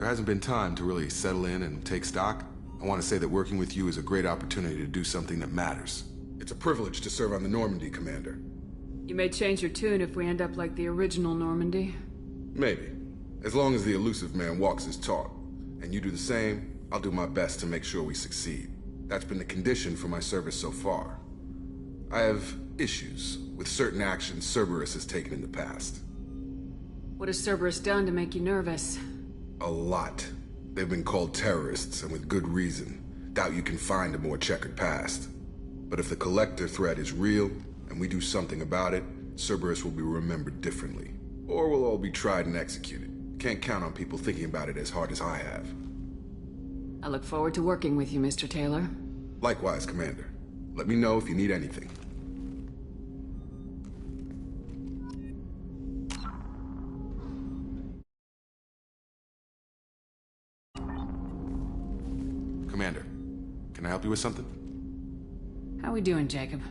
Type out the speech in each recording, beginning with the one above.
There hasn't been time to really settle in and take stock. I want to say that working with you is a great opportunity to do something that matters. It's a privilege to serve on the Normandy, Commander. You may change your tune if we end up like the original Normandy. Maybe. As long as the elusive man walks his talk, and you do the same, I'll do my best to make sure we succeed. That's been the condition for my service so far. I have issues with certain actions Cerberus has taken in the past. What has Cerberus done to make you nervous? A lot. They've been called terrorists, and with good reason. Doubt you can find a more checkered past. But if the Collector threat is real, and we do something about it, Cerberus will be remembered differently. Or we'll all be tried and executed. Can't count on people thinking about it as hard as I have. I look forward to working with you, Mr. Taylor. Likewise, Commander. Let me know if you need anything. Commander, can I help you with something? How we doing, Jacob?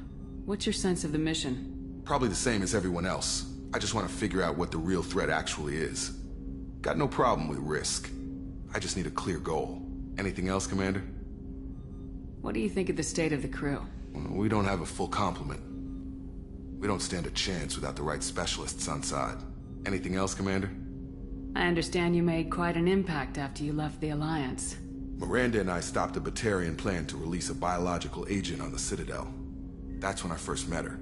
What's your sense of the mission? Probably the same as everyone else. I just want to figure out what the real threat actually is. Got no problem with risk. I just need a clear goal. Anything else, Commander? What do you think of the state of the crew? We don't have a full complement. We don't stand a chance without the right specialists on side. Anything else, Commander? I understand you made quite an impact after you left the Alliance. Miranda and I stopped a Batarian plan to release a biological agent on the Citadel. That's when I first met her.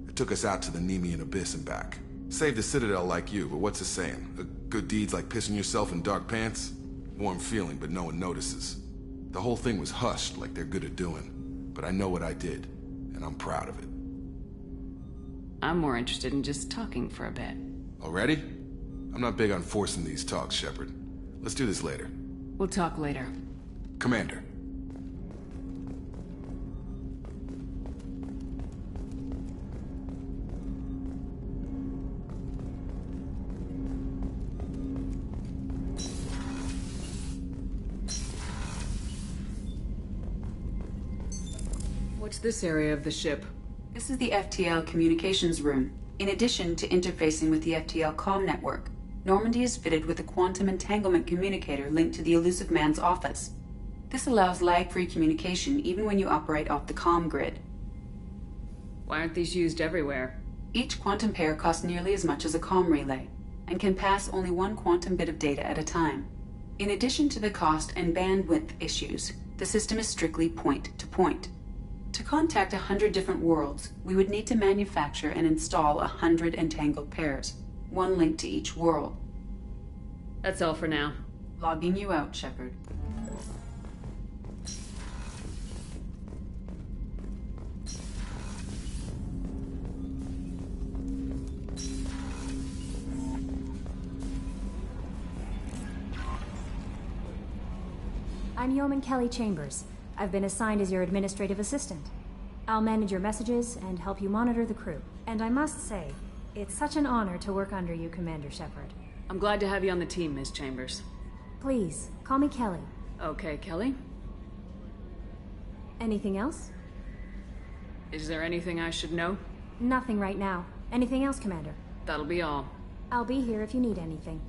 It took us out to the Nemean Abyss and back. Saved the Citadel like you, but what's the saying? A good deed's like pissing yourself in dark pants? Warm feeling, but no one notices. The whole thing was hushed like they're good at doing. But I know what I did, and I'm proud of it. I'm more interested in just talking for a bit. Already? I'm not big on forcing these talks, Shepard. Let's do this later. We'll talk later. Commander. What's this area of the ship? This is the FTL communications room. In addition to interfacing with the FTL comm network, Normandy is fitted with a quantum entanglement communicator linked to the elusive man's office. This allows lag-free communication even when you operate off the comm grid. Why aren't these used everywhere? Each quantum pair costs nearly as much as a comm relay, and can pass only one quantum bit of data at a time. In addition to the cost and bandwidth issues, the system is strictly point-to-point. To contact 100 different worlds, we would need to manufacture and install 100 entangled pairs, one link to each world. That's all for now. Logging you out, Shepard. I'm Yeoman Kelly Chambers. I've been assigned as your administrative assistant. I'll manage your messages and help you monitor the crew. And I must say, it's such an honor to work under you, Commander Shepard. I'm glad to have you on the team, Ms. Chambers. Please, call me Kelly. Okay, Kelly. Anything else? Is there anything I should know? Nothing right now. Anything else, Commander? That'll be all. I'll be here if you need anything.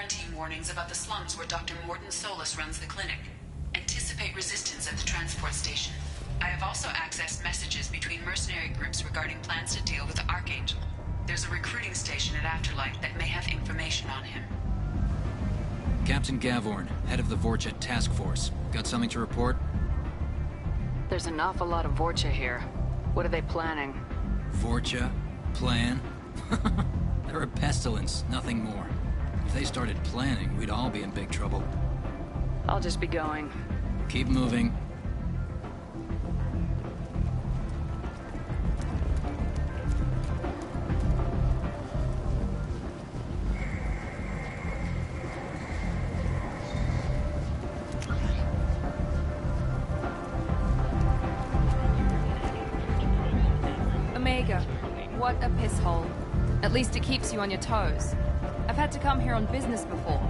quarantine warnings about the slums where Dr. Morton Solus runs the clinic. Anticipate resistance at the transport station. I have also accessed messages between mercenary groups regarding plans to deal with the Archangel. There's a recruiting station at Afterlight that may have information on him. Captain Gavorn, head of the Vorcha Task Force. Got something to report? There's an awful lot of Vorcha here. What are they planning? Vorcha? Plan? They're a pestilence, nothing more. If they started planning, we'd all be in big trouble. I'll just be going. Keep moving. Omega, what a piss hole. At least it keeps you on your toes. I've had to come here on business before.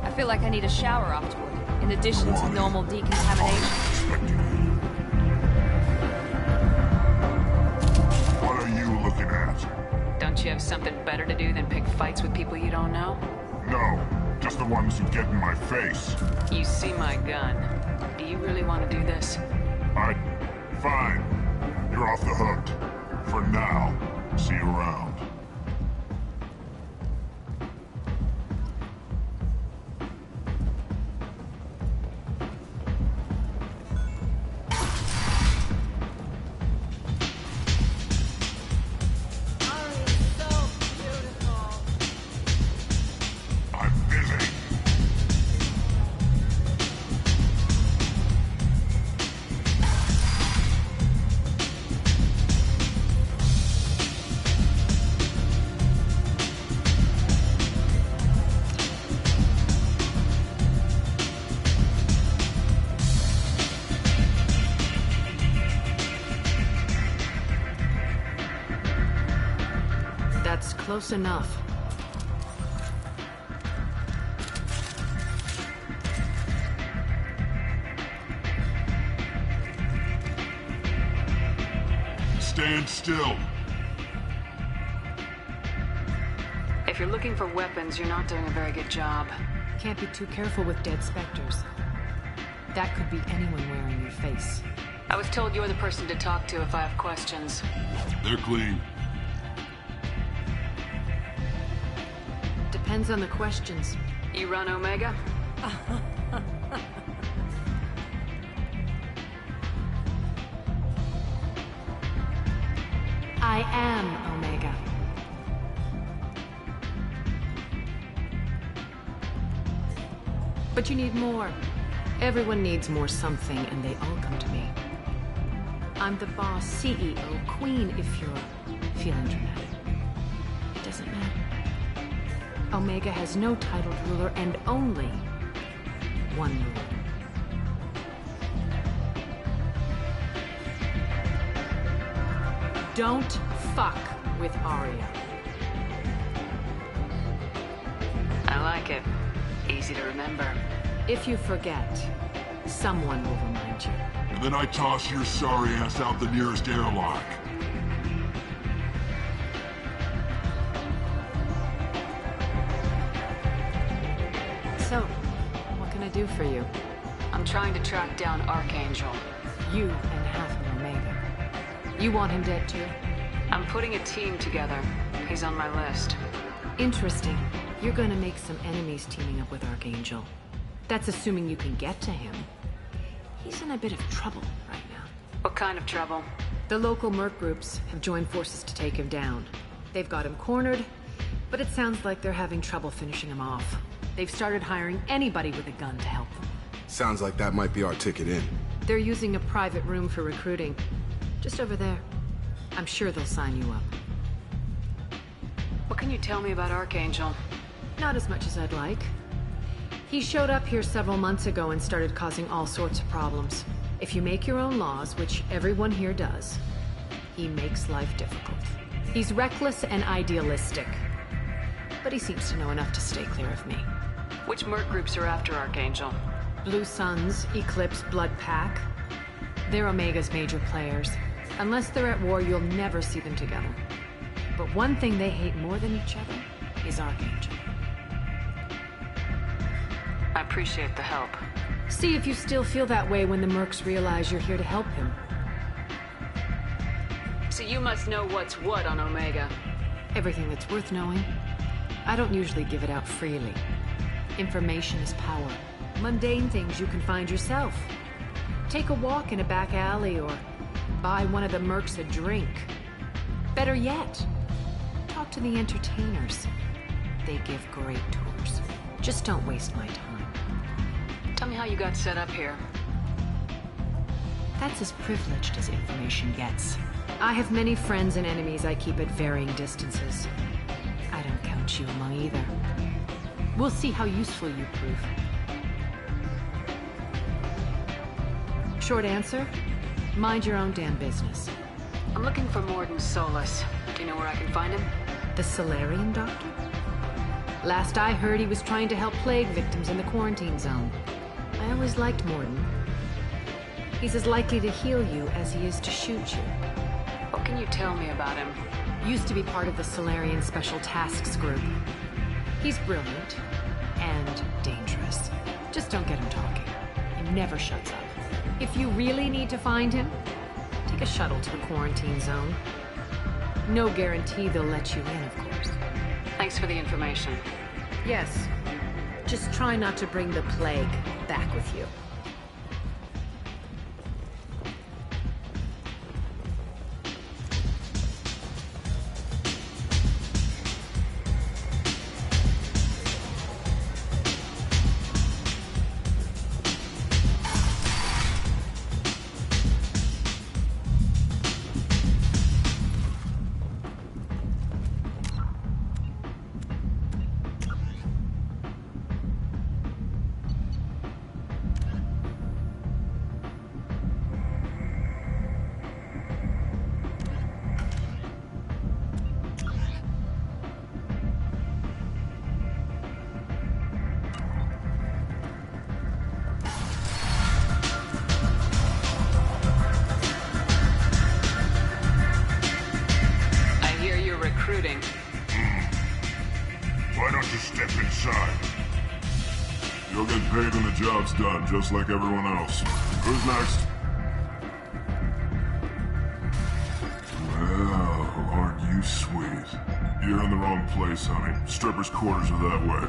I feel like I need a shower afterward, in addition to normal decontamination. What are you looking at? Don't you have something better to do than pick fights with people you don't know? No, just the ones who get in my face. You see my gun. Do you really want to do this? Fine. You're off the hook. For now. See you around. I'm busy. That's close enough. Stand still. If you're looking for weapons, you're not doing a very good job. Can't be too careful with dead specters. That could be anyone wearing your face. I was told you're the person to talk to if I have questions. They're clean. Depends on the questions. You run Omega? I am Omega. But you need more. Everyone needs more something, and they all come to me. I'm the boss, CEO, queen, if you're feeling dramatic. It doesn't matter. Omega has no titled ruler and only one ruler. Don't fuck with Arya. I like it. Easy to remember. If you forget, someone will remind you. And then I toss your sorry ass out the nearest airlock. So, what can I do for you? I'm trying to track down Archangel. You and half of Omega. You want him dead too? I'm putting a team together. He's on my list. Interesting. You're gonna make some enemies teaming up with Archangel. That's assuming you can get to him. He's in a bit of trouble right now. What kind of trouble? The local merc groups have joined forces to take him down. They've got him cornered, but it sounds like they're having trouble finishing him off. They've started hiring anybody with a gun to help them. Sounds like that might be our ticket in. They're using a private room for recruiting. Just over there. I'm sure they'll sign you up. What can you tell me about Archangel? Not as much as I'd like. He showed up here several months ago and started causing all sorts of problems. If you make your own laws, which everyone here does, he makes life difficult. He's reckless and idealistic. But he seems to know enough to stay clear of me. Which merc groups are after Archangel? Blue Suns, Eclipse, Blood Pack. They're Omega's major players. Unless they're at war, you'll never see them together. But one thing they hate more than each other is Archangel. I appreciate the help. See if you still feel that way when the mercs realize you're here to help him. So you must know what's what on Omega. Everything that's worth knowing. I don't usually give it out freely. Information is power. Mundane things you can find yourself. Take a walk in a back alley or buy one of the mercs a drink. Better yet, talk to the entertainers. They give great tours. Just don't waste my time. Tell me how you got set up here. That's as privileged as information gets. I have many friends and enemies I keep at varying distances. I don't count you among either. We'll see how useful you prove. Short answer? Mind your own damn business. I'm looking for Morden Solus. Do you know where I can find him? The Solarian doctor? Last I heard, he was trying to help plague victims in the quarantine zone. I always liked Morden. He's as likely to heal you as he is to shoot you. What can you tell me about him? Used to be part of the Solarian Special Tasks Group. He's brilliant and dangerous. Just don't get him talking. He never shuts up. If you really need to find him, take a shuttle to the quarantine zone. No guarantee they'll let you in, of course. Thanks for the information. Yes. Just try not to bring the plague back with you. Recruiting. Why don't you step inside? You'll get paid when the job's done, just like everyone else. Who's next? Well, aren't you sweet? You're in the wrong place, honey. Strippers' quarters are that way.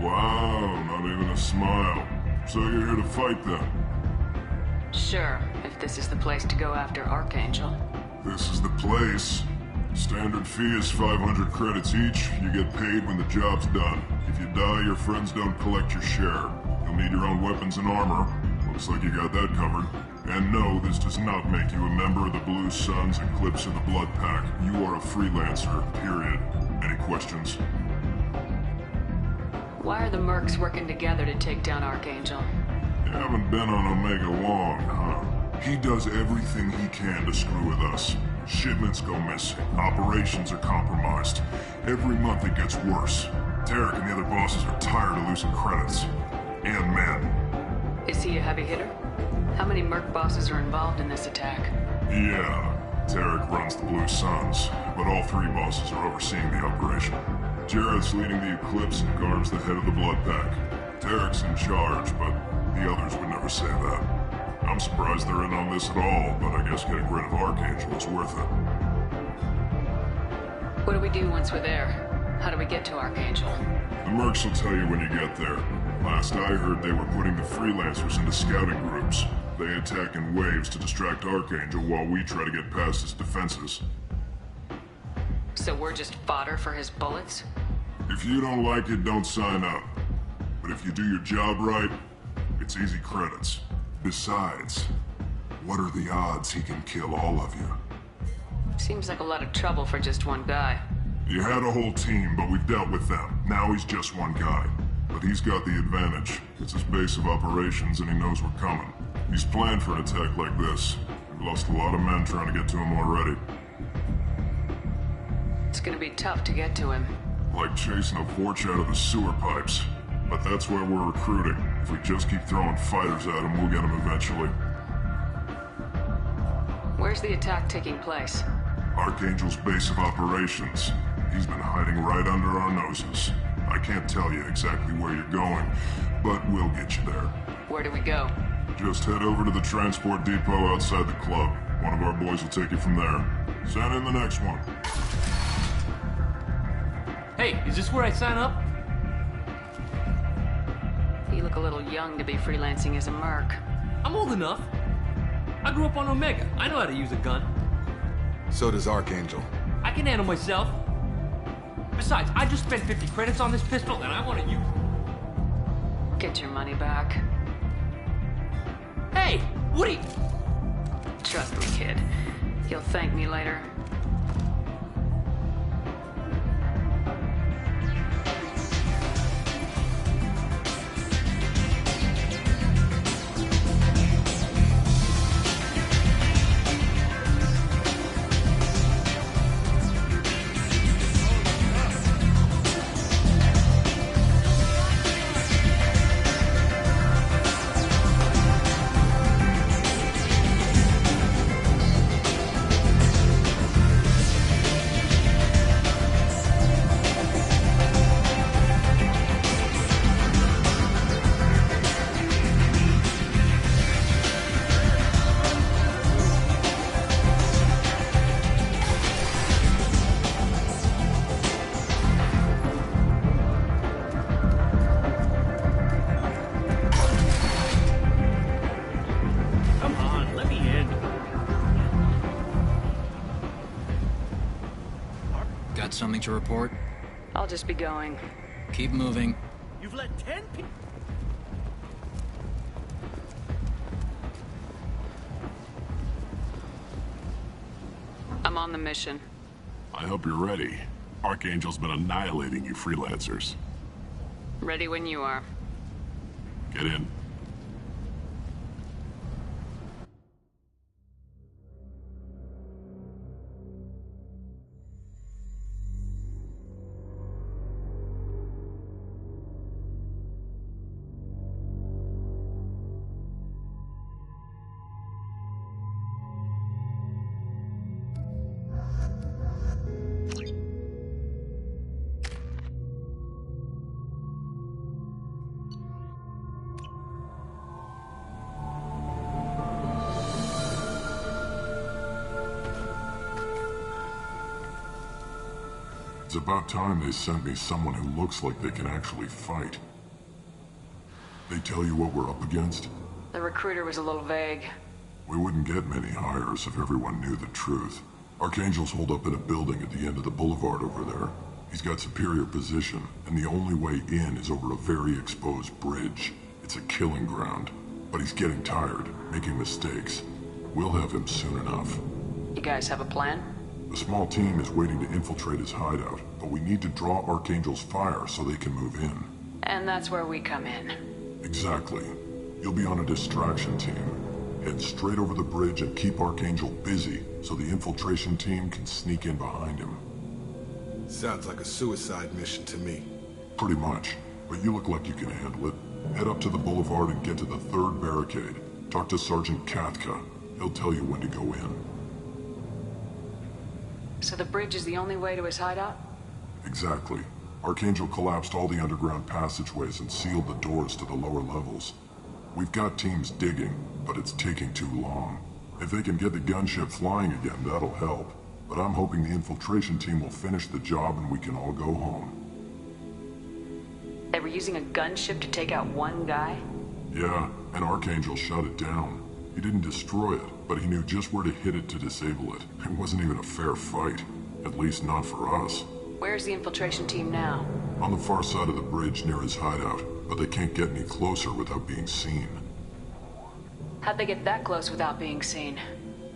Wow, not even a smile. So you're here to fight then? Sure, if this is the place to go after Archangel. This is the place. Standard fee is 500 credits each. You get paid when the job's done. If you die, your friends don't collect your share. You'll need your own weapons and armor. Looks like you got that covered. And no, this does not make you a member of the Blue Suns, Eclipse, or the Blood Pack. You are a freelancer, period. Any questions? Why are the mercs working together to take down Archangel? You haven't been on Omega long, huh? He does everything he can to screw with us. Shipments go missing. Operations are compromised. Every month it gets worse. Tarek and the other bosses are tired of losing credits. And men. Is he a heavy hitter? How many merc bosses are involved in this attack? Yeah. Tarek runs the Blue Suns, but all three bosses are overseeing the operation. Jarrett's leading the Eclipse and Garb's the head of the Blood Pack. Tarek's in charge, but the others would never say that. I'm surprised they're in on this at all, but I guess getting rid of Archangel is worth it. What do we do once we're there? How do we get to Archangel? The mercs will tell you when you get there. Last I heard, they were putting the freelancers into scouting groups. They attack in waves to distract Archangel while we try to get past his defenses. So we're just fodder for his bullets? If you don't like it, don't sign up. But if you do your job right, it's easy credits. Besides, what are the odds he can kill all of you? Seems like a lot of trouble for just one guy. You had a whole team, but we've dealt with them. Now he's just one guy. But he's got the advantage. It's his base of operations and he knows we're coming. He's planned for an attack like this. We've lost a lot of men trying to get to him already. It's gonna be tough to get to him. Like chasing a Vorch out of the sewer pipes. But that's why we're recruiting. If we just keep throwing fighters at him, we'll get him eventually. Where's the attack taking place? Archangel's base of operations. He's been hiding right under our noses. I can't tell you exactly where you're going, but we'll get you there. Where do we go? Just head over to the transport depot outside the club. One of our boys will take you from there. Send in the next one. Hey, is this where I sign up? You look a little young to be freelancing as a merc. I'm old enough. I grew up on Omega. I know how to use a gun. So does Archangel. I can handle myself. Besides, I just spent 50 credits on this pistol and I want to use it. Get your money back. Hey, what are you... Trust me, kid. You'll thank me later. Something to report? I'll just be going. Keep moving. You've let 10 people... I'm on the mission. I hope you're ready. Archangel's been annihilating you freelancers. Ready when you are. Get in. It's about time they sent me someone who looks like they can actually fight. They tell you what we're up against? The recruiter was a little vague. We wouldn't get many hires if everyone knew the truth. Archangel's holed up in a building at the end of the boulevard over there. He's got superior position, and the only way in is over a very exposed bridge. It's a killing ground. But he's getting tired, making mistakes. We'll have him soon enough. You guys have a plan? A small team is waiting to infiltrate his hideout, but we need to draw Archangel's fire so they can move in. And that's where we come in. Exactly. You'll be on a distraction team. Head straight over the bridge and keep Archangel busy so the infiltration team can sneak in behind him. Sounds like a suicide mission to me. Pretty much, but you look like you can handle it. Head up to the boulevard and get to the third barricade. Talk to Sergeant Katka. He'll tell you when to go in. So the bridge is the only way to his hideout? Exactly. Archangel collapsed all the underground passageways and sealed the doors to the lower levels. We've got teams digging, but it's taking too long. If they can get the gunship flying again, that'll help. But I'm hoping the infiltration team will finish the job and we can all go home. They were using a gunship to take out one guy? Yeah, and Archangel shut it down. He didn't destroy it, but he knew just where to hit it to disable it. It wasn't even a fair fight. At least not for us. Where's the infiltration team now? On the far side of the bridge near his hideout, but they can't get any closer without being seen. How'd they get that close without being seen?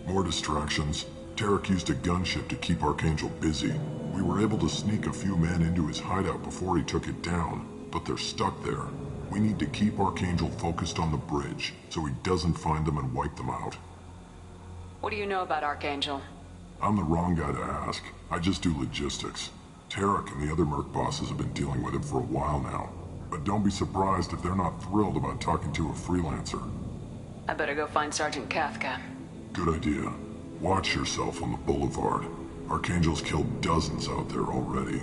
More distractions. Tarek used a gunship to keep Archangel busy. We were able to sneak a few men into his hideout before he took it down, but they're stuck there. We need to keep Archangel focused on the bridge, so he doesn't find them and wipe them out. What do you know about Archangel? I'm the wrong guy to ask. I just do logistics. Tarek and the other merc bosses have been dealing with him for a while now. But don't be surprised if they're not thrilled about talking to a freelancer. I better go find Sergeant Katka. Good idea. Watch yourself on the boulevard. Archangel's killed dozens out there already.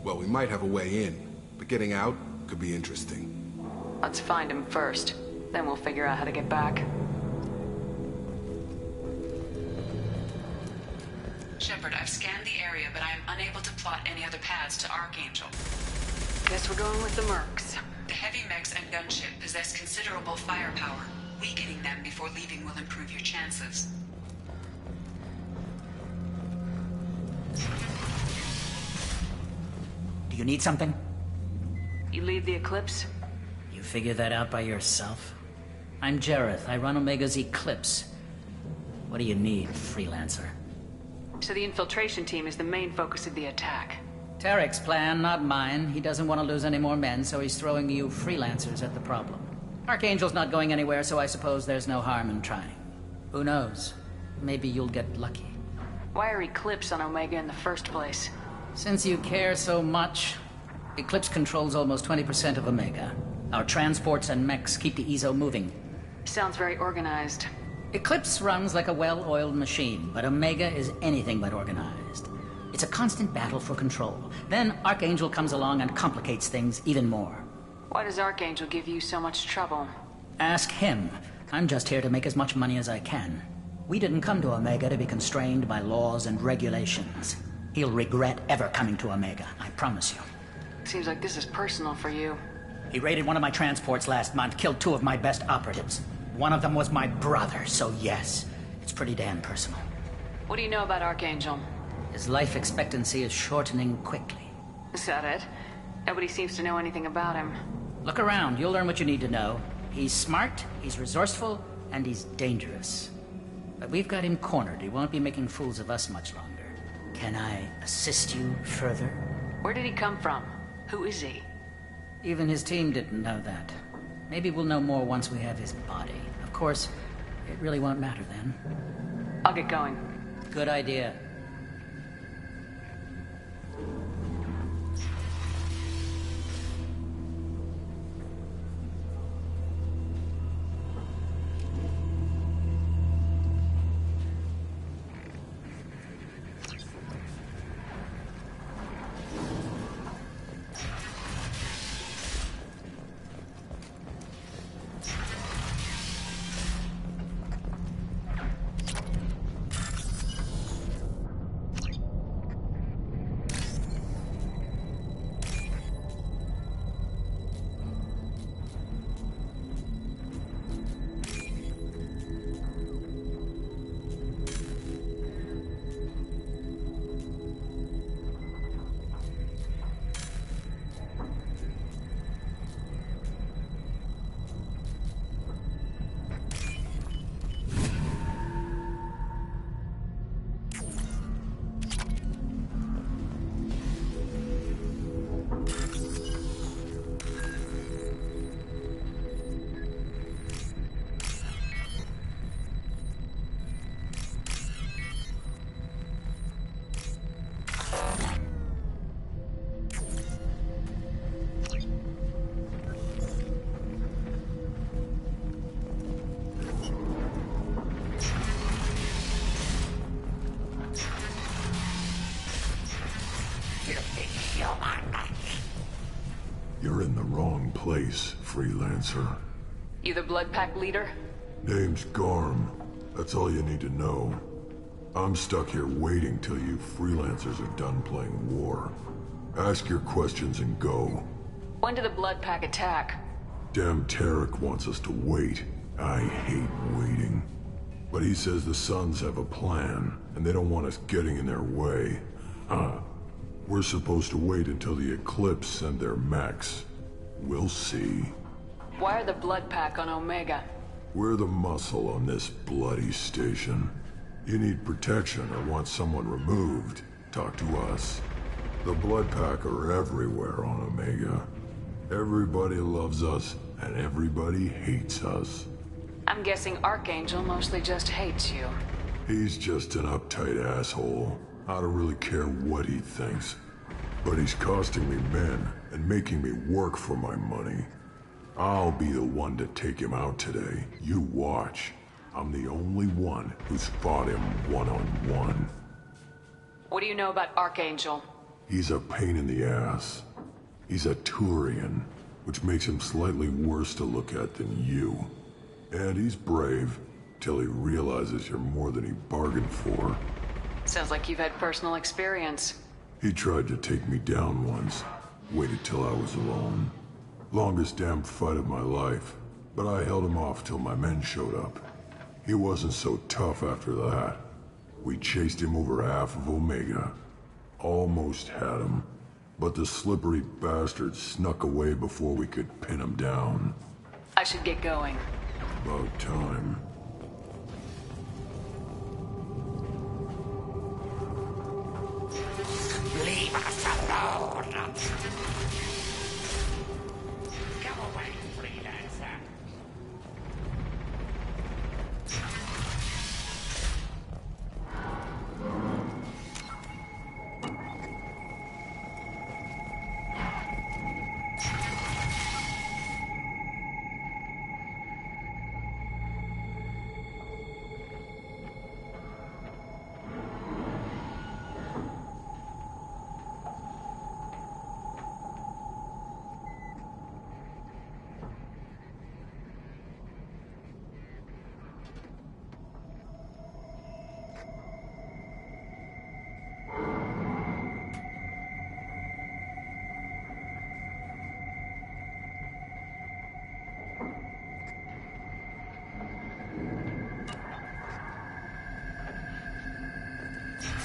Well, we might have a way in, but getting out could be interesting. Let's find him first. Then we'll figure out how to get back. Shepard, I've scanned the area, but I am unable to plot any other paths to Archangel. Guess we're going with the Mercs. The heavy mechs and gunship possess considerable firepower. Weakening them before leaving will improve your chances. Do you need something? You lead the Eclipse? You figured that out by yourself? I'm Jareth. I run Omega's Eclipse. What do you need, freelancer? So the infiltration team is the main focus of the attack. Tarek's plan, not mine. He doesn't want to lose any more men, so he's throwing you freelancers at the problem. Archangel's not going anywhere, so I suppose there's no harm in trying. Who knows? Maybe you'll get lucky. Why are Eclipse on Omega in the first place? Since you care so much, Eclipse controls almost 20% of Omega. Our transports and mechs keep the EZO moving. Sounds very organized. Eclipse runs like a well-oiled machine, but Omega is anything but organized. It's a constant battle for control. Then Archangel comes along and complicates things even more. Why does Archangel give you so much trouble? Ask him. I'm just here to make as much money as I can. We didn't come to Omega to be constrained by laws and regulations. He'll regret ever coming to Omega, I promise you. Seems like this is personal for you. He raided one of my transports last month, killed 2 of my best operatives. One of them was my brother, so yes, it's pretty damn personal. What do you know about Archangel? His life expectancy is shortening quickly. Is that it? Nobody seems to know anything about him. Look around, you'll learn what you need to know. He's smart, he's resourceful, and he's dangerous. But we've got him cornered. He won't be making fools of us much longer. Can I assist you further? Where did he come from? Who is he? Even his team didn't know that. Maybe we'll know more once we have his body. Of course, it really won't matter then. I'll get going. Good idea. You're in the wrong place, freelancer. You the Blood Pack leader? Name's Garm. That's all you need to know. I'm stuck here waiting till you freelancers are done playing war. Ask your questions and go. When did the Blood Pack attack? Damn Tarek wants us to wait. I hate waiting. But he says the Suns have a plan, and they don't want us getting in their way. We're supposed to wait until the Eclipse send their mechs. We'll see. Why are the Blood Pack on Omega? We're the muscle on this bloody station. You need protection or want someone removed, talk to us. The Blood Pack are everywhere on Omega. Everybody loves us, and everybody hates us. I'm guessing Archangel mostly just hates you. He's just an uptight asshole. I don't really care what he thinks. But he's costing me men and making me work for my money. I'll be the one to take him out today. You watch. I'm the only one who's fought him one-on-one. What do you know about Archangel? He's a pain in the ass. He's a Turian, which makes him slightly worse to look at than you. And he's brave, till he realizes you're more than he bargained for. Sounds like you've had personal experience. He tried to take me down once. Waited till I was alone. Longest damn fight of my life. But I held him off till my men showed up. He wasn't so tough after that. We chased him over half of Omega. Almost had him. But the slippery bastard snuck away before we could pin him down. I should get going. About time. Leave us alone! Come away, freelancer!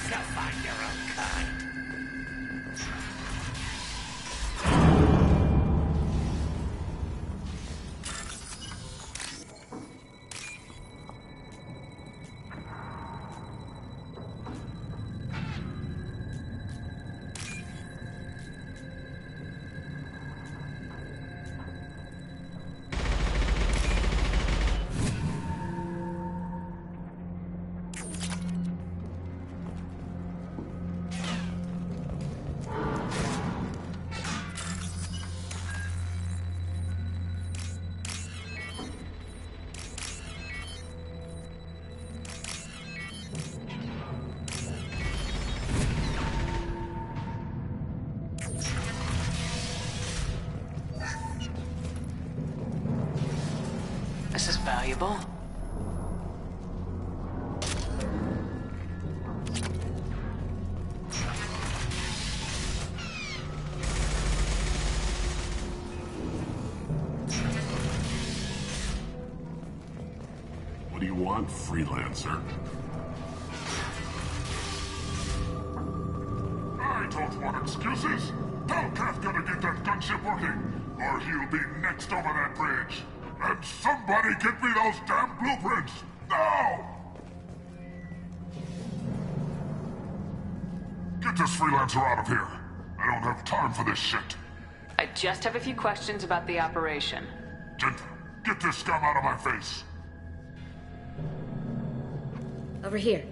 Go find your own kind. This is valuable. What do you want, freelancer? I don't want excuses. Tell Kafka to get that gunship working, or he'll be next over that bridge. And somebody get me those damn blueprints! Now! Get this freelancer out of here. I don't have time for this shit. I just have a few questions about the operation. Gent, get this scum out of my face. Over here.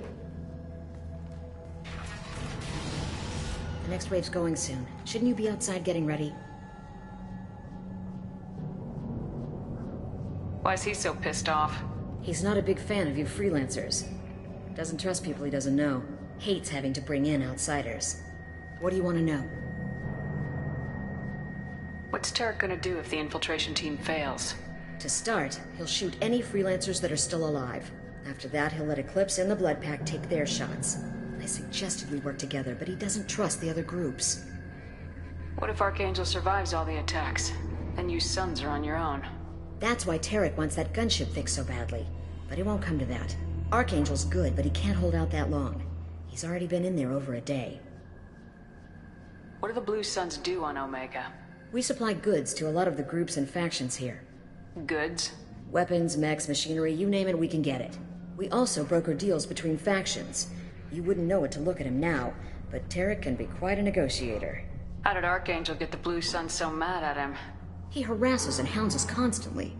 The next wave's going soon. Shouldn't you be outside getting ready? Why is he so pissed off? He's not a big fan of you freelancers. Doesn't trust people he doesn't know. Hates having to bring in outsiders. What do you want to know? What's Tarek gonna do if the infiltration team fails? To start, he'll shoot any freelancers that are still alive. After that, he'll let Eclipse and the Blood Pack take their shots. I suggested we work together, but he doesn't trust the other groups. What if Archangel survives all the attacks? Then you sons are on your own. That's why Tarek wants that gunship fixed so badly. But it won't come to that. Archangel's good, but he can't hold out that long. He's already been in there over a day. What do the Blue Suns do on Omega? We supply goods to a lot of the groups and factions here. Goods? Weapons, mechs, machinery, you name it, we can get it. We also broker deals between factions. You wouldn't know it to look at him now, but Tarek can be quite a negotiator. How did Archangel get the Blue Suns so mad at him? He harasses and hounds us constantly.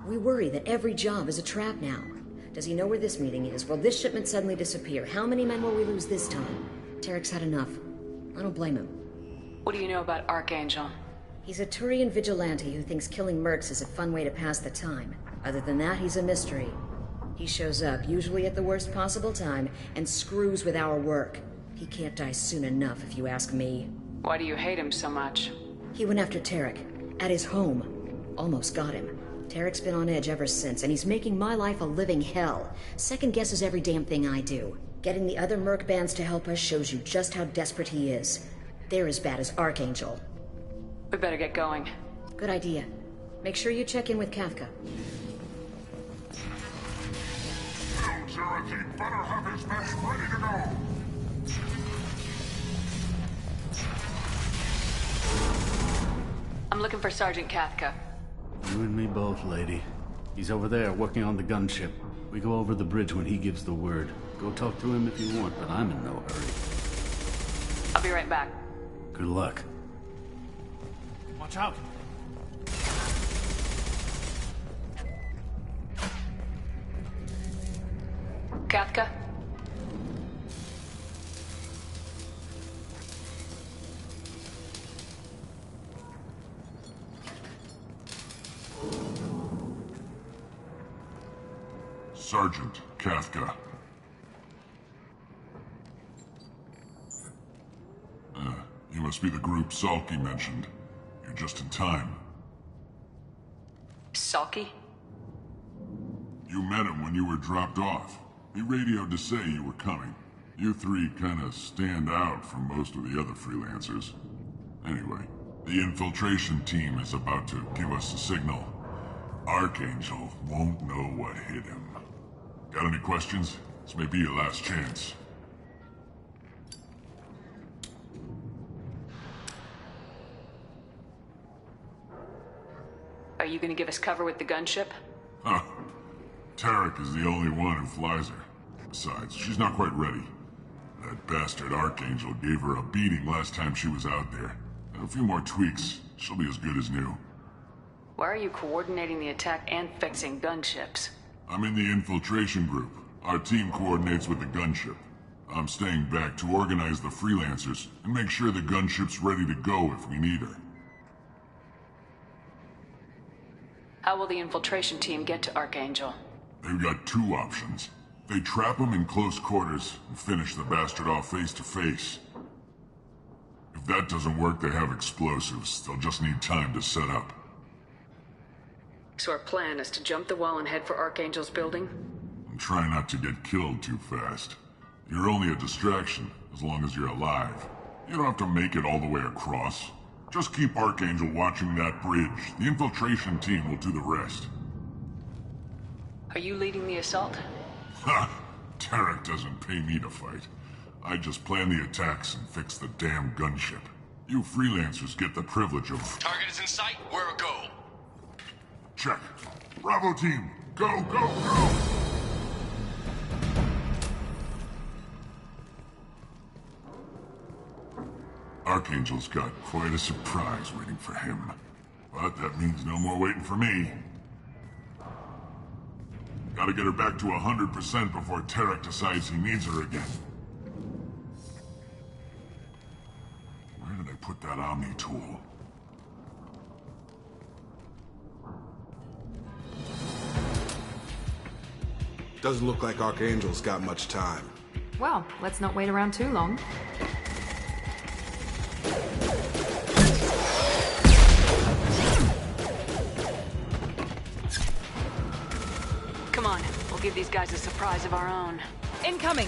We worry that every job is a trap now. Does he know where this meeting is? Will this shipment suddenly disappear? How many men will we lose this time? Tarek's had enough. I don't blame him. What do you know about Archangel? He's a Turian vigilante who thinks killing mercs is a fun way to pass the time. Other than that, he's a mystery. He shows up, usually at the worst possible time, and screws with our work. He can't die soon enough, if you ask me. Why do you hate him so much? He went after Tarek, at his home. Almost got him. Tarek's been on edge ever since, and he's making my life a living hell. Second guesses every damn thing I do. Getting the other merc bands to help us shows you just how desperate he is. They're as bad as Archangel. We better get going. Good idea. Make sure you check in with Kafka. Charity better have his men ready to go. I'm looking for Sergeant Kafka. You and me both, lady. He's over there working on the gunship. We go over the bridge when he gives the word. Go talk to him if you want, but I'm in no hurry. I'll be right back. Good luck. Watch out! Kafka? Sergeant Kafka. You must be the group Salky mentioned. You're just in time. Salky? You met him when you were dropped off. He radioed to say you were coming. You three kinda stand out from most of the other freelancers. Anyway, the infiltration team is about to give us a signal. Archangel won't know what hit him. Got any questions? This may be your last chance. Are you gonna give us cover with the gunship? Huh. Tarek is the only one who flies her. Besides, she's not quite ready. That bastard Archangel gave her a beating last time she was out there. A few more tweaks, she'll be as good as new. Why are you coordinating the attack and fixing gunships? I'm in the infiltration group. Our team coordinates with the gunship. I'm staying back to organize the freelancers and make sure the gunship's ready to go if we need her. How will the infiltration team get to Archangel? They've got two options. They trap him in close quarters and finish the bastard off face to face. If that doesn't work, they have explosives. They'll just need time to set up. So our plan is to jump the wall and head for Archangel's building? And try not to get killed too fast. You're only a distraction, as long as you're alive. You don't have to make it all the way across. Just keep Archangel watching that bridge. The infiltration team will do the rest. Are you leading the assault? Ha! Tarek doesn't pay me to fight. I just plan the attacks and fix the damn gunship. You freelancers get the privilege of... Target is in sight. Where a go? Check. Bravo team, go, go, go! Archangel's got quite a surprise waiting for him. But that means no more waiting for me. Gotta get her back to 100% before Tarek decides he needs her again. Where did I put that Omni tool? Doesn't look like Archangel's got much time. Well, let's not wait around too long. Come on, we'll give these guys a surprise of our own. Incoming!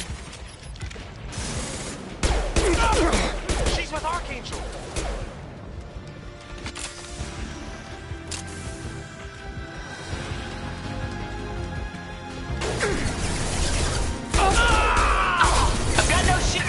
She's with Archangel! I've got no shit!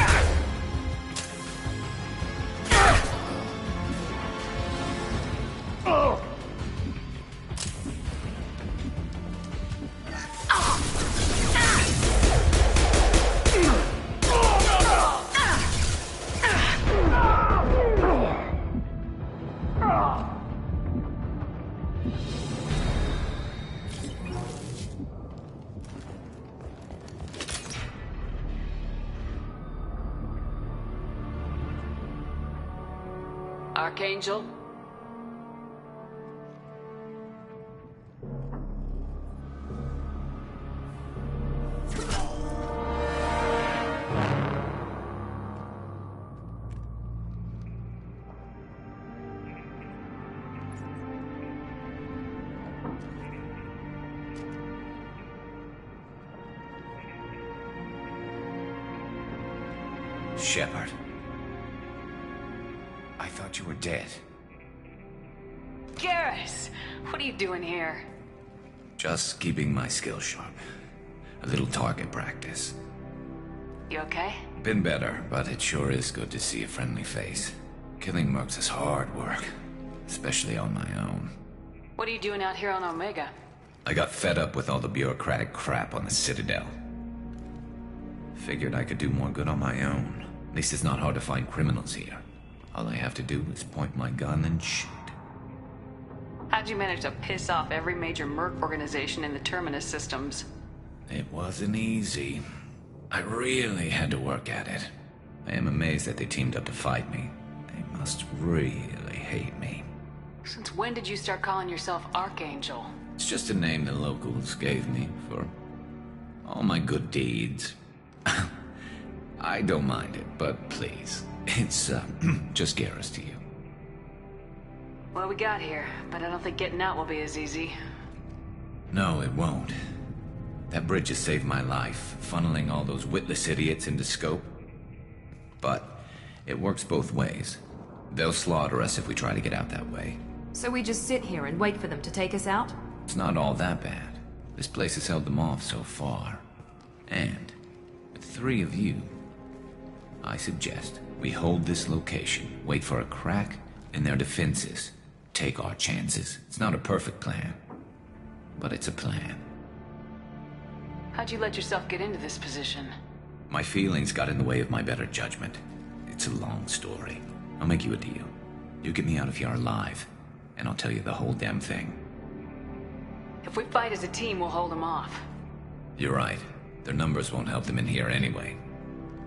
Archangel? Shepard. I thought you were dead. Garrus! What are you doing here? Just keeping my skills sharp. A little target practice. You okay? Been better, but it sure is good to see a friendly face. Killing mercs is hard work, especially on my own. What are you doing out here on Omega? I got fed up with all the bureaucratic crap on the Citadel. Figured I could do more good on my own. At least it's not hard to find criminals here. All I have to do is point my gun and shoot. How'd you manage to piss off every major merc organization in the Terminus systems? It wasn't easy. I really had to work at it. I am amazed that they teamed up to fight me. They must really hate me. Since when did you start calling yourself Archangel? It's just a name the locals gave me for all my good deeds. I don't mind it, but please, it's just Garrus to you. Well, we got here, but I don't think getting out will be as easy. No, it won't. That bridge has saved my life, funneling all those witless idiots into scope. But it works both ways. They'll slaughter us if we try to get out that way. So we just sit here and wait for them to take us out? It's not all that bad. This place has held them off so far. And with 3 of you, I suggest we hold this location, wait for a crack in their defenses, take our chances. It's not a perfect plan, but it's a plan. How'd you let yourself get into this position? My feelings got in the way of my better judgment. It's a long story. I'll make you a deal. You get me out of here alive, and I'll tell you the whole damn thing. If we fight as a team, we'll hold them off. You're right. Their numbers won't help them in here anyway.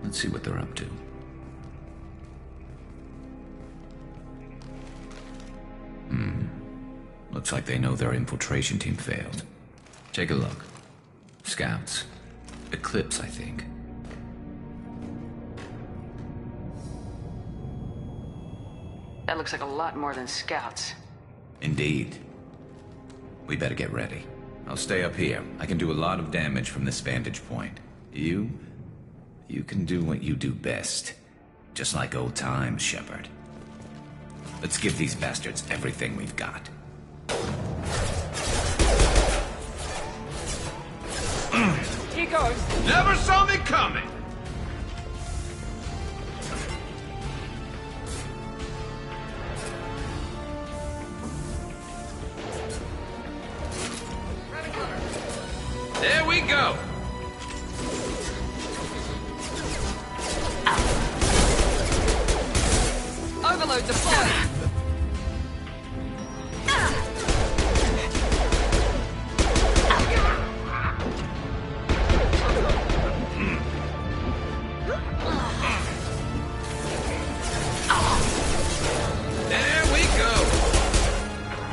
Let's see what they're up to. Looks like they know their infiltration team failed. Take a look. Scouts. Eclipse, I think. That looks like a lot more than scouts. Indeed. We better get ready. I'll stay up here. I can do a lot of damage from this vantage point. You can do what you do best. Just like old times, Shepard. Let's give these bastards everything we've got. Here goes. Never saw me coming! There we go! Overload deployed! There we go!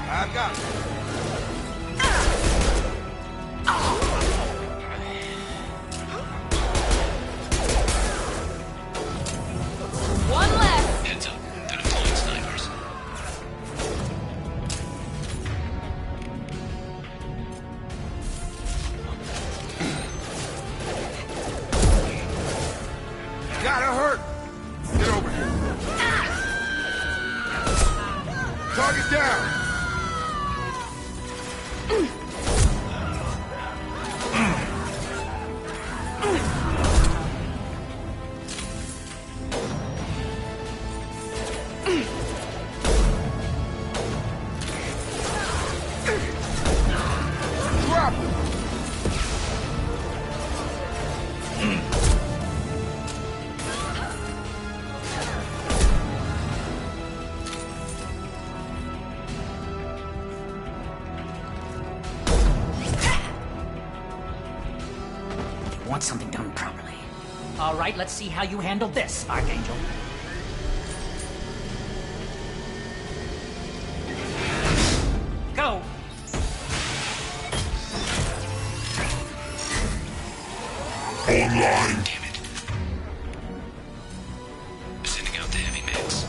I've got it. One left! Heads up. They're deploying snipers. Gotta hurt! Get over here. Target down! Drop him! You want something done properly. All right, let's see how you handle this, Archangel. Go! Online. Damn it. Sending out the heavy mix.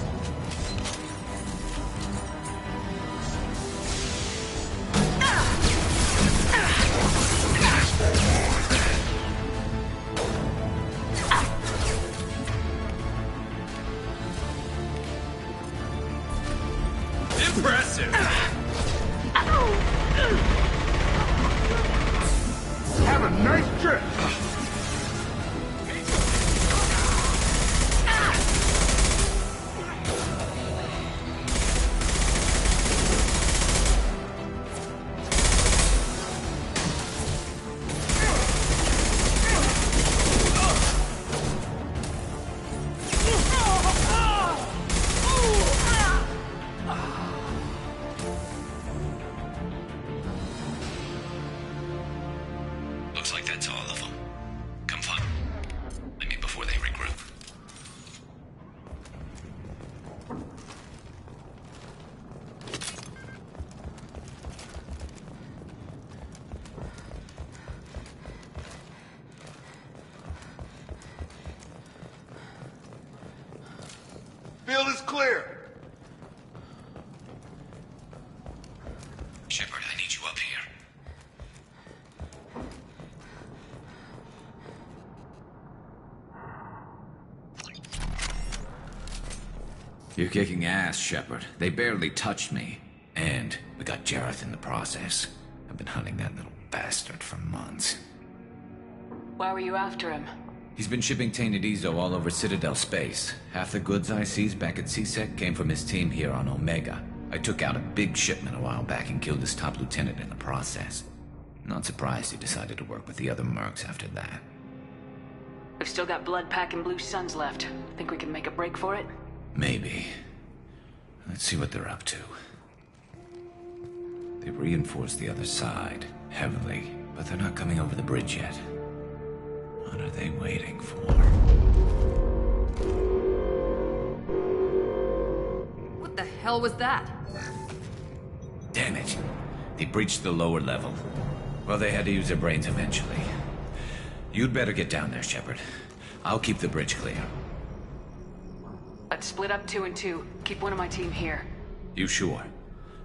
Field is clear. Shepard, I need you up here. You're kicking ass, Shepard. They barely touched me. And we got Jareth in the process. I've been hunting that little bastard for months. Why were you after him? He's been shipping tainted Ezo all over Citadel space. Half the goods I seized back at CSEC came from his team here on Omega. I took out a big shipment a while back and killed his top lieutenant in the process. Not surprised he decided to work with the other mercs after that. We've still got Blood Pack and Blue Suns left. Think we can make a break for it? Maybe. Let's see what they're up to. They've reinforced the other side, heavily, but they're not coming over the bridge yet. What are they waiting for? What the hell was that? Damn it. They breached the lower level. Well, they had to use their brains eventually. You'd better get down there, Shepard. I'll keep the bridge clear. Let's split up 2 and 2. Keep one of my team here. You sure?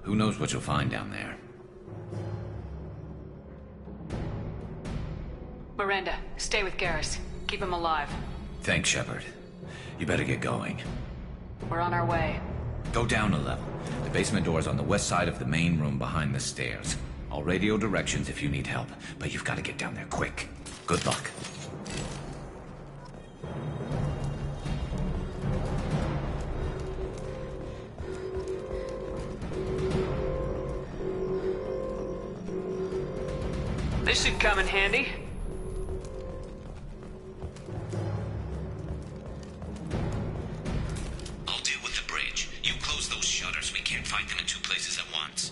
Who knows what you'll find down there? Miranda, stay with Garrus. Keep him alive. Thanks, Shepard. You better get going. We're on our way. Go down a level. The basement door's on the west side of the main room behind the stairs. I'll radio directions if you need help, but you've got to get down there quick. Good luck. This should come in handy. I'll deal with the bridge. You close those shutters. We can't fight them in two places at once.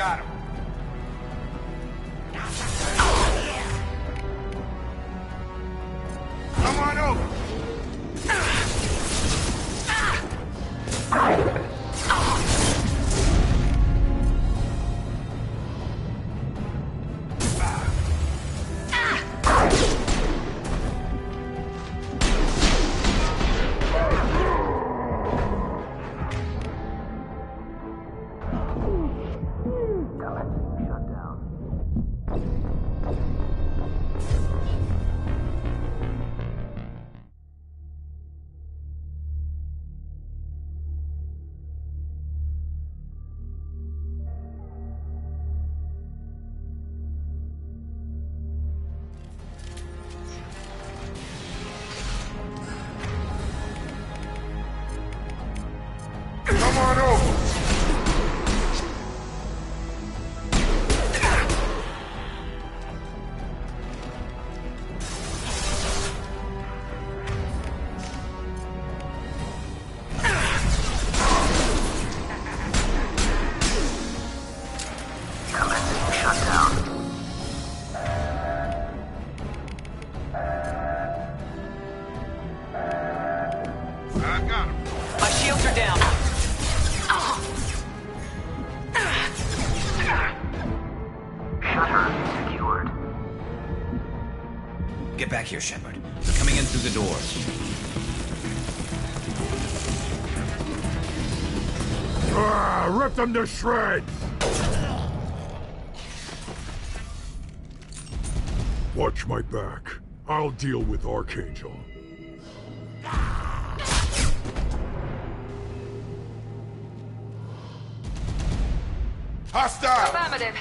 got him. Come on over. Come on over. Shut down. I got him. My shields are down. Shutter secured. Get back here, Shepard. They're coming in through the doors. Rip them to shreds! Watch my back. I'll deal with Archangel. Hostile! Affirmative.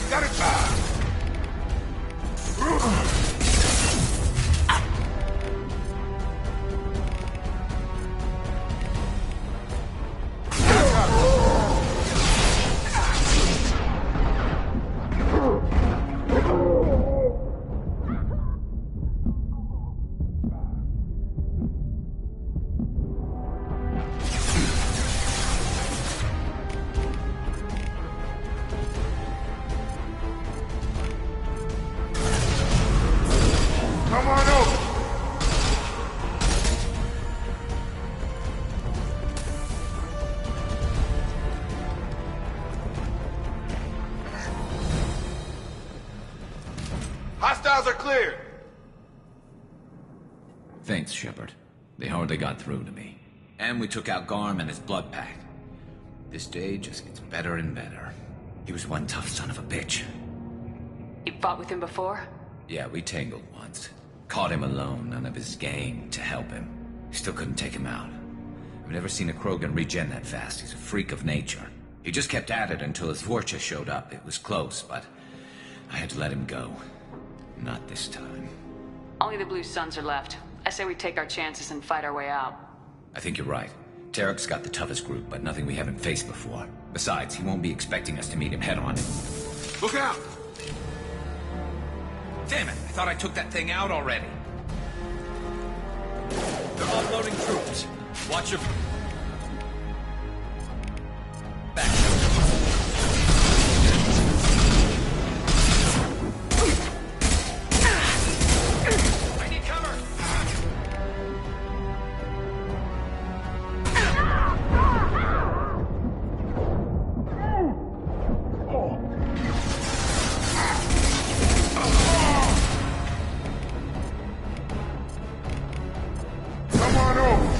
Got it back! Come on over! Hostiles are cleared! Thanks, Shepard. They hardly got through to me. And we took out Garm and his blood pack. This day just gets better and better. He was one tough son of a bitch. You fought with him before? Yeah, we tangled once. Caught him alone, none of his gang to help him. Still couldn't take him out. I've never seen a Krogan regen that fast. He's a freak of nature. He just kept at it until his Vorcha showed up. It was close, but I had to let him go. Not this time. Only the Blue Suns are left. I say we take our chances and fight our way out. I think you're right. Tarek's got the toughest group, but nothing we haven't faced before. Besides, he won't be expecting us to meet him head-on. Look out! Damn it! I thought I took that thing out already. They're offloading troops. Watch your back. I need cover. Come on over!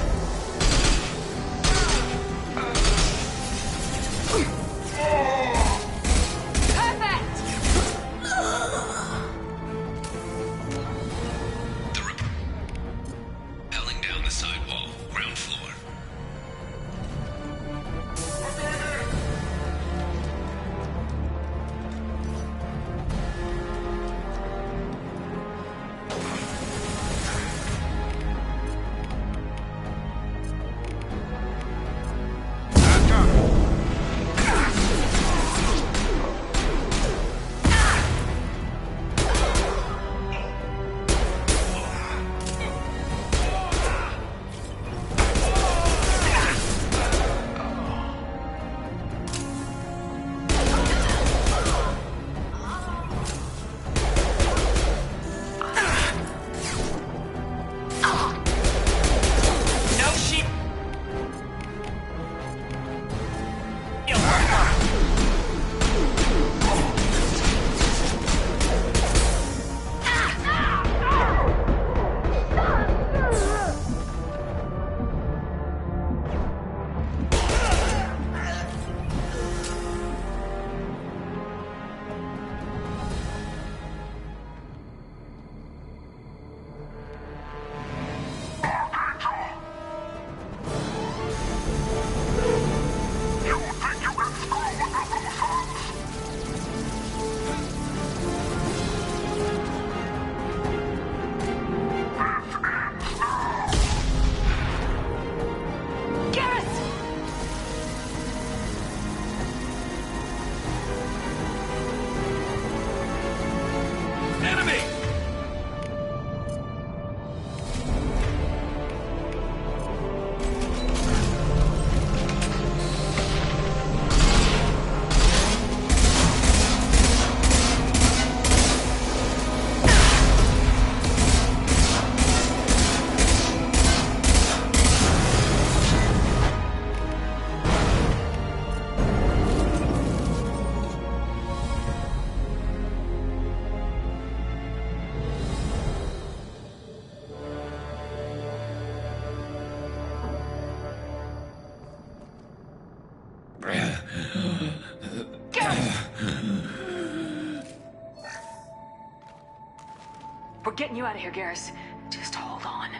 We're getting you out of here, Garrus. Just hold on.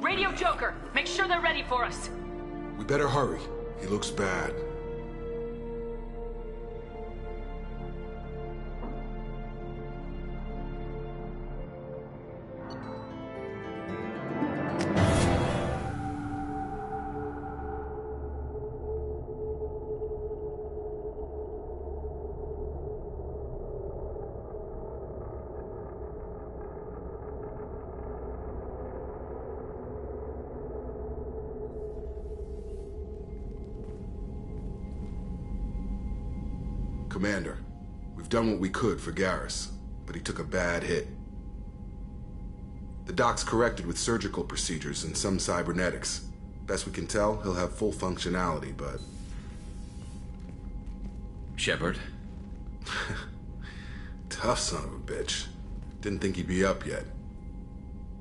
Radio Joker! Make sure they're ready for us! We better hurry. He looks bad. Commander, we've done what we could for Garrus, but he took a bad hit. The doc's corrected with surgical procedures and some cybernetics. Best we can tell, he'll have full functionality, but... Shepard? Tough son of a bitch. Didn't think he'd be up yet.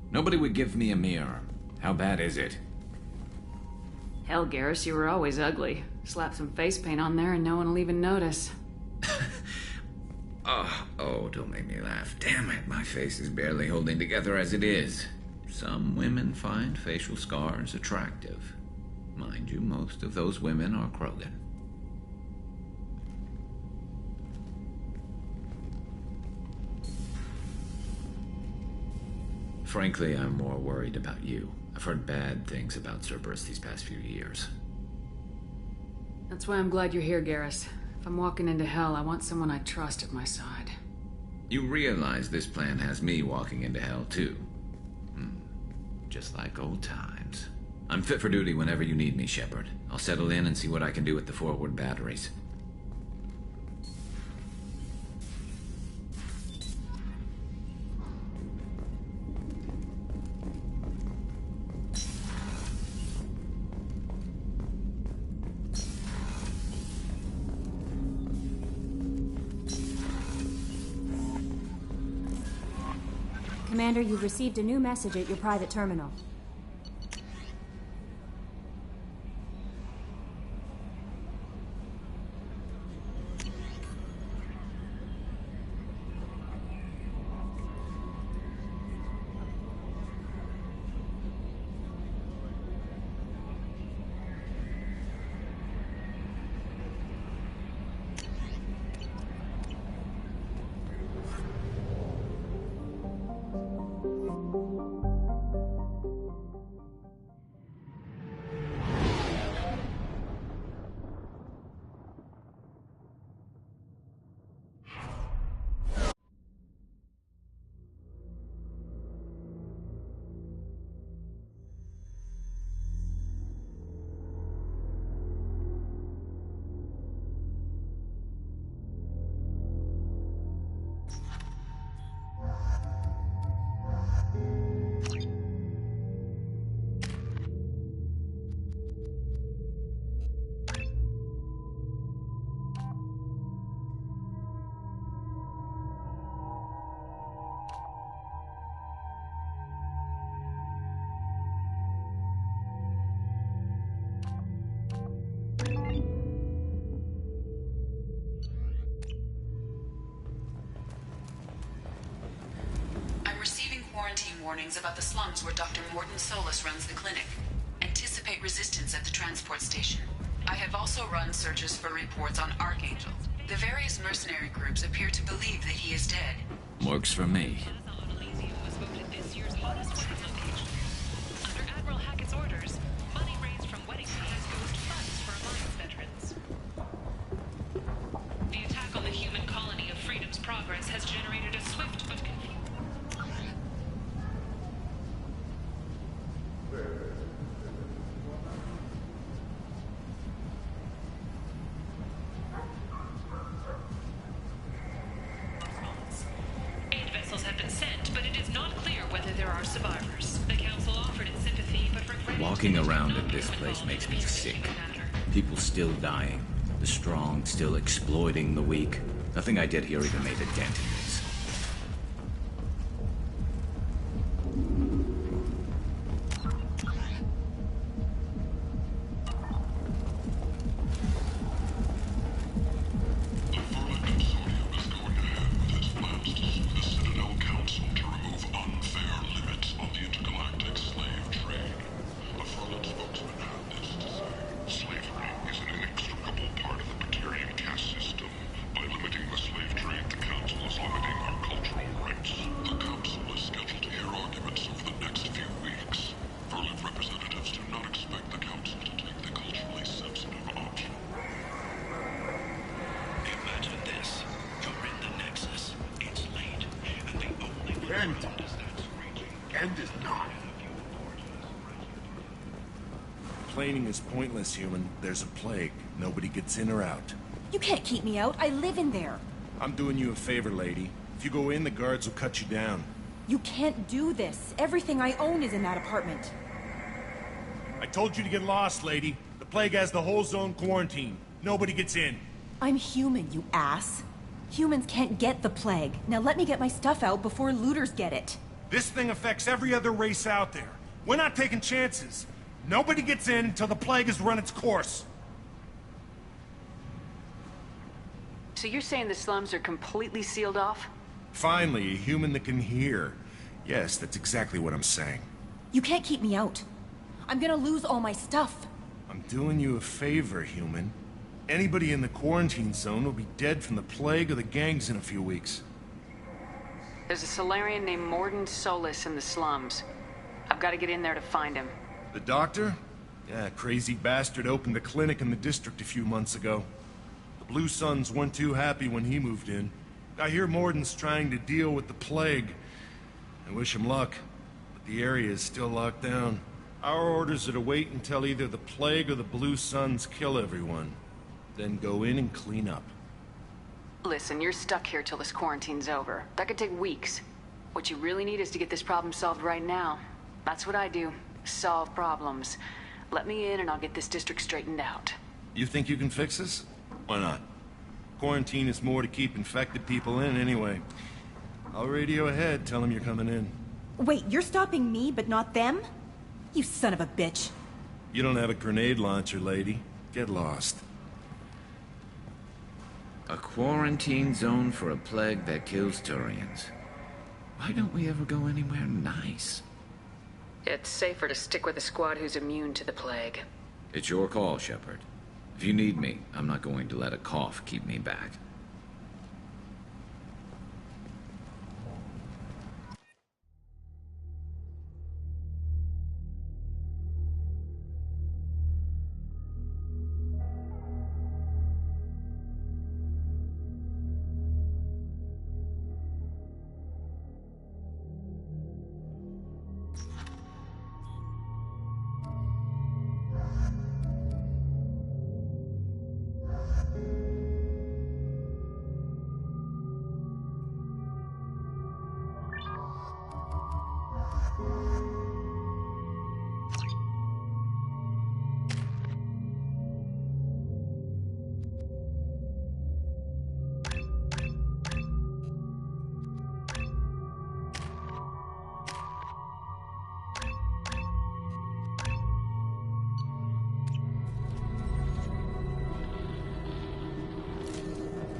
Nobody would give me a mirror. How bad is it? Hell, Garrus, you were always ugly. Slap some face paint on there and no one will even notice. Oh, don't make me laugh. Damn it, my face is barely holding together as it is. Some women find facial scars attractive. Mind you, most of those women are Krogan. Frankly, I'm more worried about you. I've heard bad things about Cerberus these past few years. That's why I'm glad you're here, Garrus. If I'm walking into hell, I want someone I trust at my side. You realize this plan has me walking into hell, too. Just like old times. I'm fit for duty whenever you need me, Shepard. I'll settle in and see what I can do with the forward batteries. Commander, you've received a new message at your private terminal. Warnings about the slums where Dr. Morton Solus runs the clinic. Anticipate resistance at the transport station. I have also run searches for reports on Archangel. The various mercenary groups appear to believe that he is dead. Works for me. Under Admiral Hackett's orders, money raised from wedding fees goes to funds for Alliance veterans. The attack on the human colony of Freedom's Progress has generated a swift but confusing... Walking around in this place makes me sick. People still dying. The strong still exploiting the weak. Nothing I did here even made a dent in this. End. End is not. Complaining is pointless, human. There's a plague. Nobody gets in or out. You can't keep me out. I live in there. I'm doing you a favor, lady. If you go in, the guards will cut you down. You can't do this. Everything I own is in that apartment. I told you to get lost, lady. The plague has the whole zone quarantined. Nobody gets in. I'm human, you ass. Humans can't get the plague. Now let me get my stuff out before looters get it. This thing affects every other race out there. We're not taking chances. Nobody gets in until the plague has run its course. So you're saying the slums are completely sealed off? Finally, a human that can hear. Yes, that's exactly what I'm saying. You can't keep me out. I'm gonna lose all my stuff. I'm doing you a favor, human. Anybody in the quarantine zone will be dead from the plague or the gangs in a few weeks. There's a Solarian named Morden Solis in the slums. I've got to get in there to find him. The doctor? Yeah, crazy bastard opened a clinic in the district a few months ago. The Blue Suns weren't too happy when he moved in. I hear Morden's trying to deal with the plague. I wish him luck, but the area is still locked down. Our orders are to wait until either the plague or the Blue Suns kill everyone. Then go in and clean up. Listen, you're stuck here till this quarantine's over. That could take weeks. What you really need is to get this problem solved right now. That's what I do. Solve problems. Let me in and I'll get this district straightened out. You think you can fix this? Why not? Quarantine is more to keep infected people in anyway. I'll radio ahead, tell them you're coming in. Wait, you're stopping me, but not them? You son of a bitch. You don't have a grenade launcher, lady. Get lost. A quarantine zone for a plague that kills Turians. Why don't we ever go anywhere nice? It's safer to stick with a squad who's immune to the plague. It's your call, Shepard. If you need me, I'm not going to let a cough keep me back.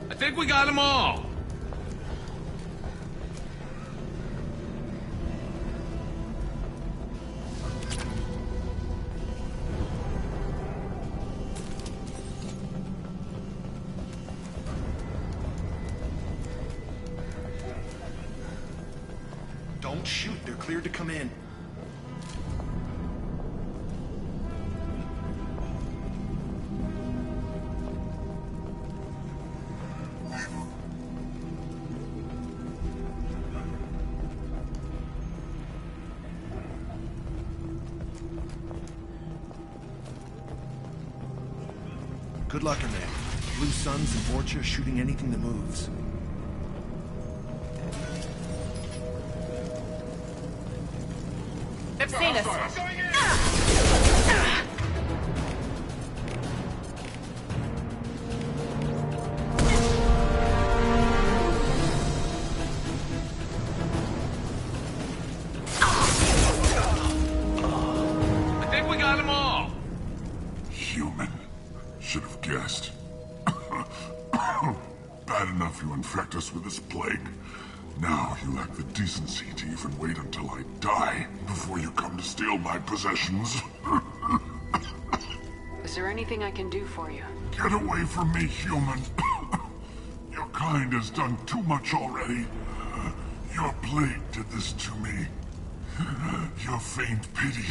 I think we got them all. Don't shoot, they're cleared to come in. Good luck in there. Blue Suns and Orcha shooting anything that moves. They've seen us. I think we got them all. Human. Should have guessed. Bad enough you infect us with this plague. Now you lack the decency to even wait until I die before you come to steal my possessions. Is there anything I can do for you? Get away from me, human. Your kind has done too much already. Your plague did this to me. Your faint pity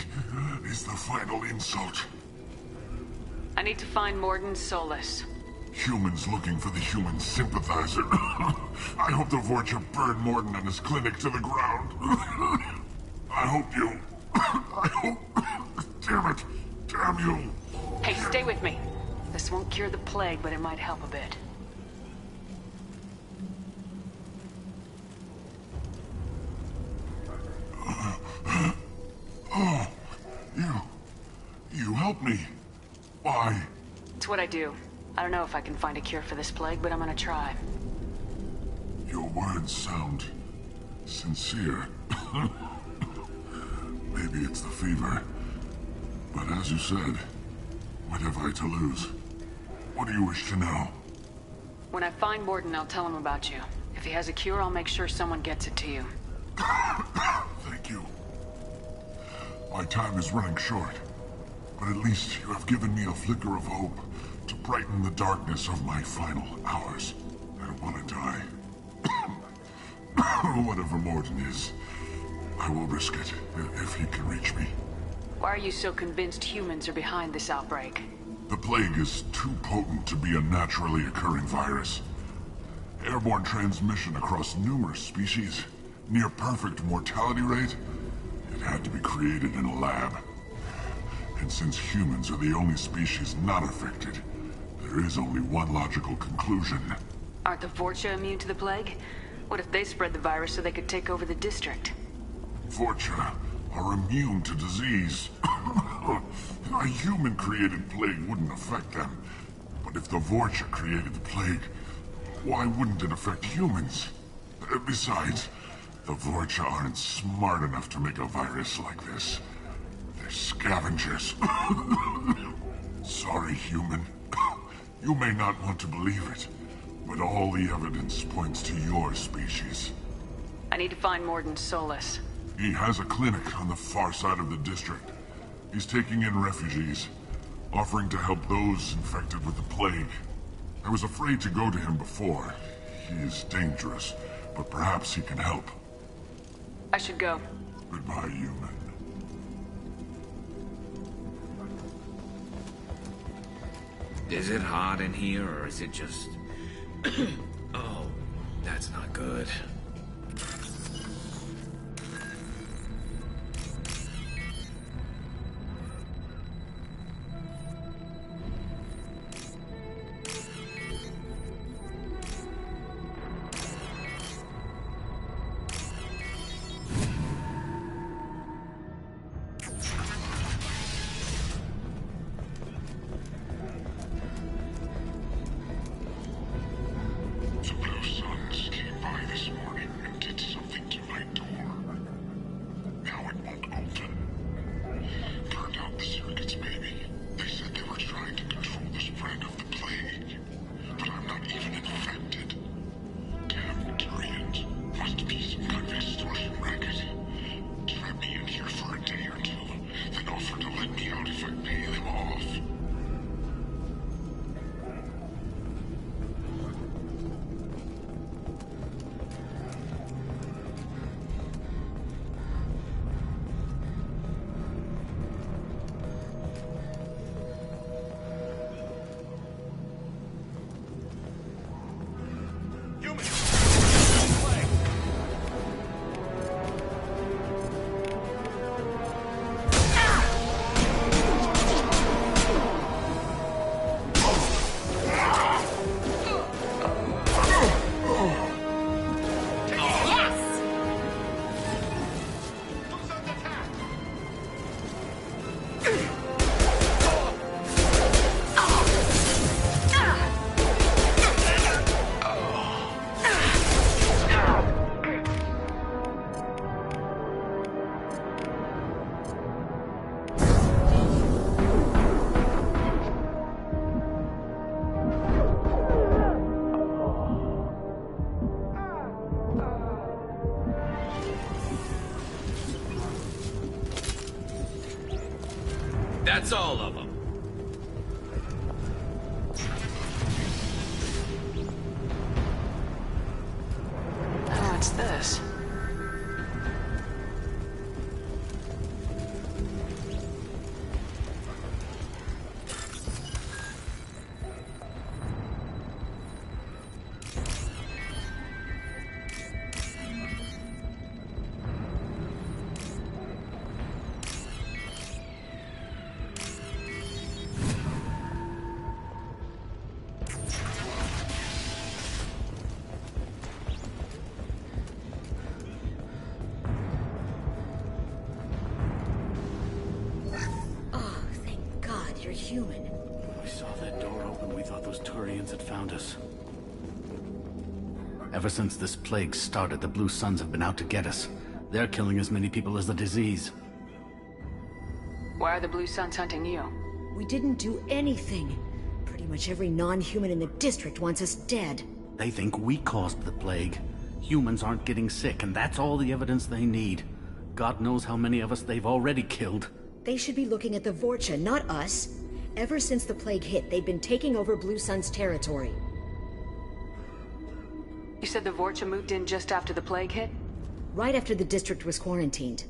is the final insult. I need to find Morden Solis. Humans looking for the human sympathizer. I hope the Vorcha burned Morton and his clinic to the ground. I hope you... I hope... Damn it! Damn you! Hey, stay with me. This won't cure the plague, but it might help a bit. Oh, you helped me. Why? It's what I do. I don't know if I can find a cure for this plague, but I'm gonna try. Your words sound sincere. Maybe it's the fever. But as you said, what have I to lose? What do you wish to know? When I find Morton, I'll tell him about you. If he has a cure, I'll make sure someone gets it to you. Thank you. My time is running short, but at least you have given me a flicker of hope to brighten the darkness of my final hours. I don't want to die. Whatever Morton is, I will risk it if he can reach me. Why are you so convinced humans are behind this outbreak? The plague is too potent to be a naturally occurring virus. Airborne transmission across numerous species, near perfect mortality rate. It had to be created in a lab. And since humans are the only species not affected, there is only one logical conclusion. Aren't the Vorcha immune to the plague? What if they spread the virus so they could take over the district? Vorcha are immune to disease. A human-created plague wouldn't affect them. But if the Vorcha created the plague, why wouldn't it affect humans? Besides, the Vorcha aren't smart enough to make a virus like this. They're scavengers. Sorry, human. You may not want to believe it, but all the evidence points to your species. I need to find Morton Solus. He has a clinic on the far side of the district. He's taking in refugees, offering to help those infected with the plague. I was afraid to go to him before. He is dangerous, but perhaps he can help. I should go. Goodbye, human. Is it hot in here, or is it just... Oh, that's not good. That's all of them. What's this? human. We saw that door open, we thought those Turians had found us. Ever since this plague started, the Blue Suns have been out to get us. They're killing as many people as the disease. Why are the Blue Suns hunting you? We didn't do anything. Pretty much every non-human in the district wants us dead. They think we caused the plague. Humans aren't getting sick, and that's all the evidence they need. God knows how many of us they've already killed. They should be looking at the Vorcha, not us. Ever since the plague hit, they've been taking over Blue Sun's territory. You said the Vorcha moved in just after the plague hit? Right after the district was quarantined.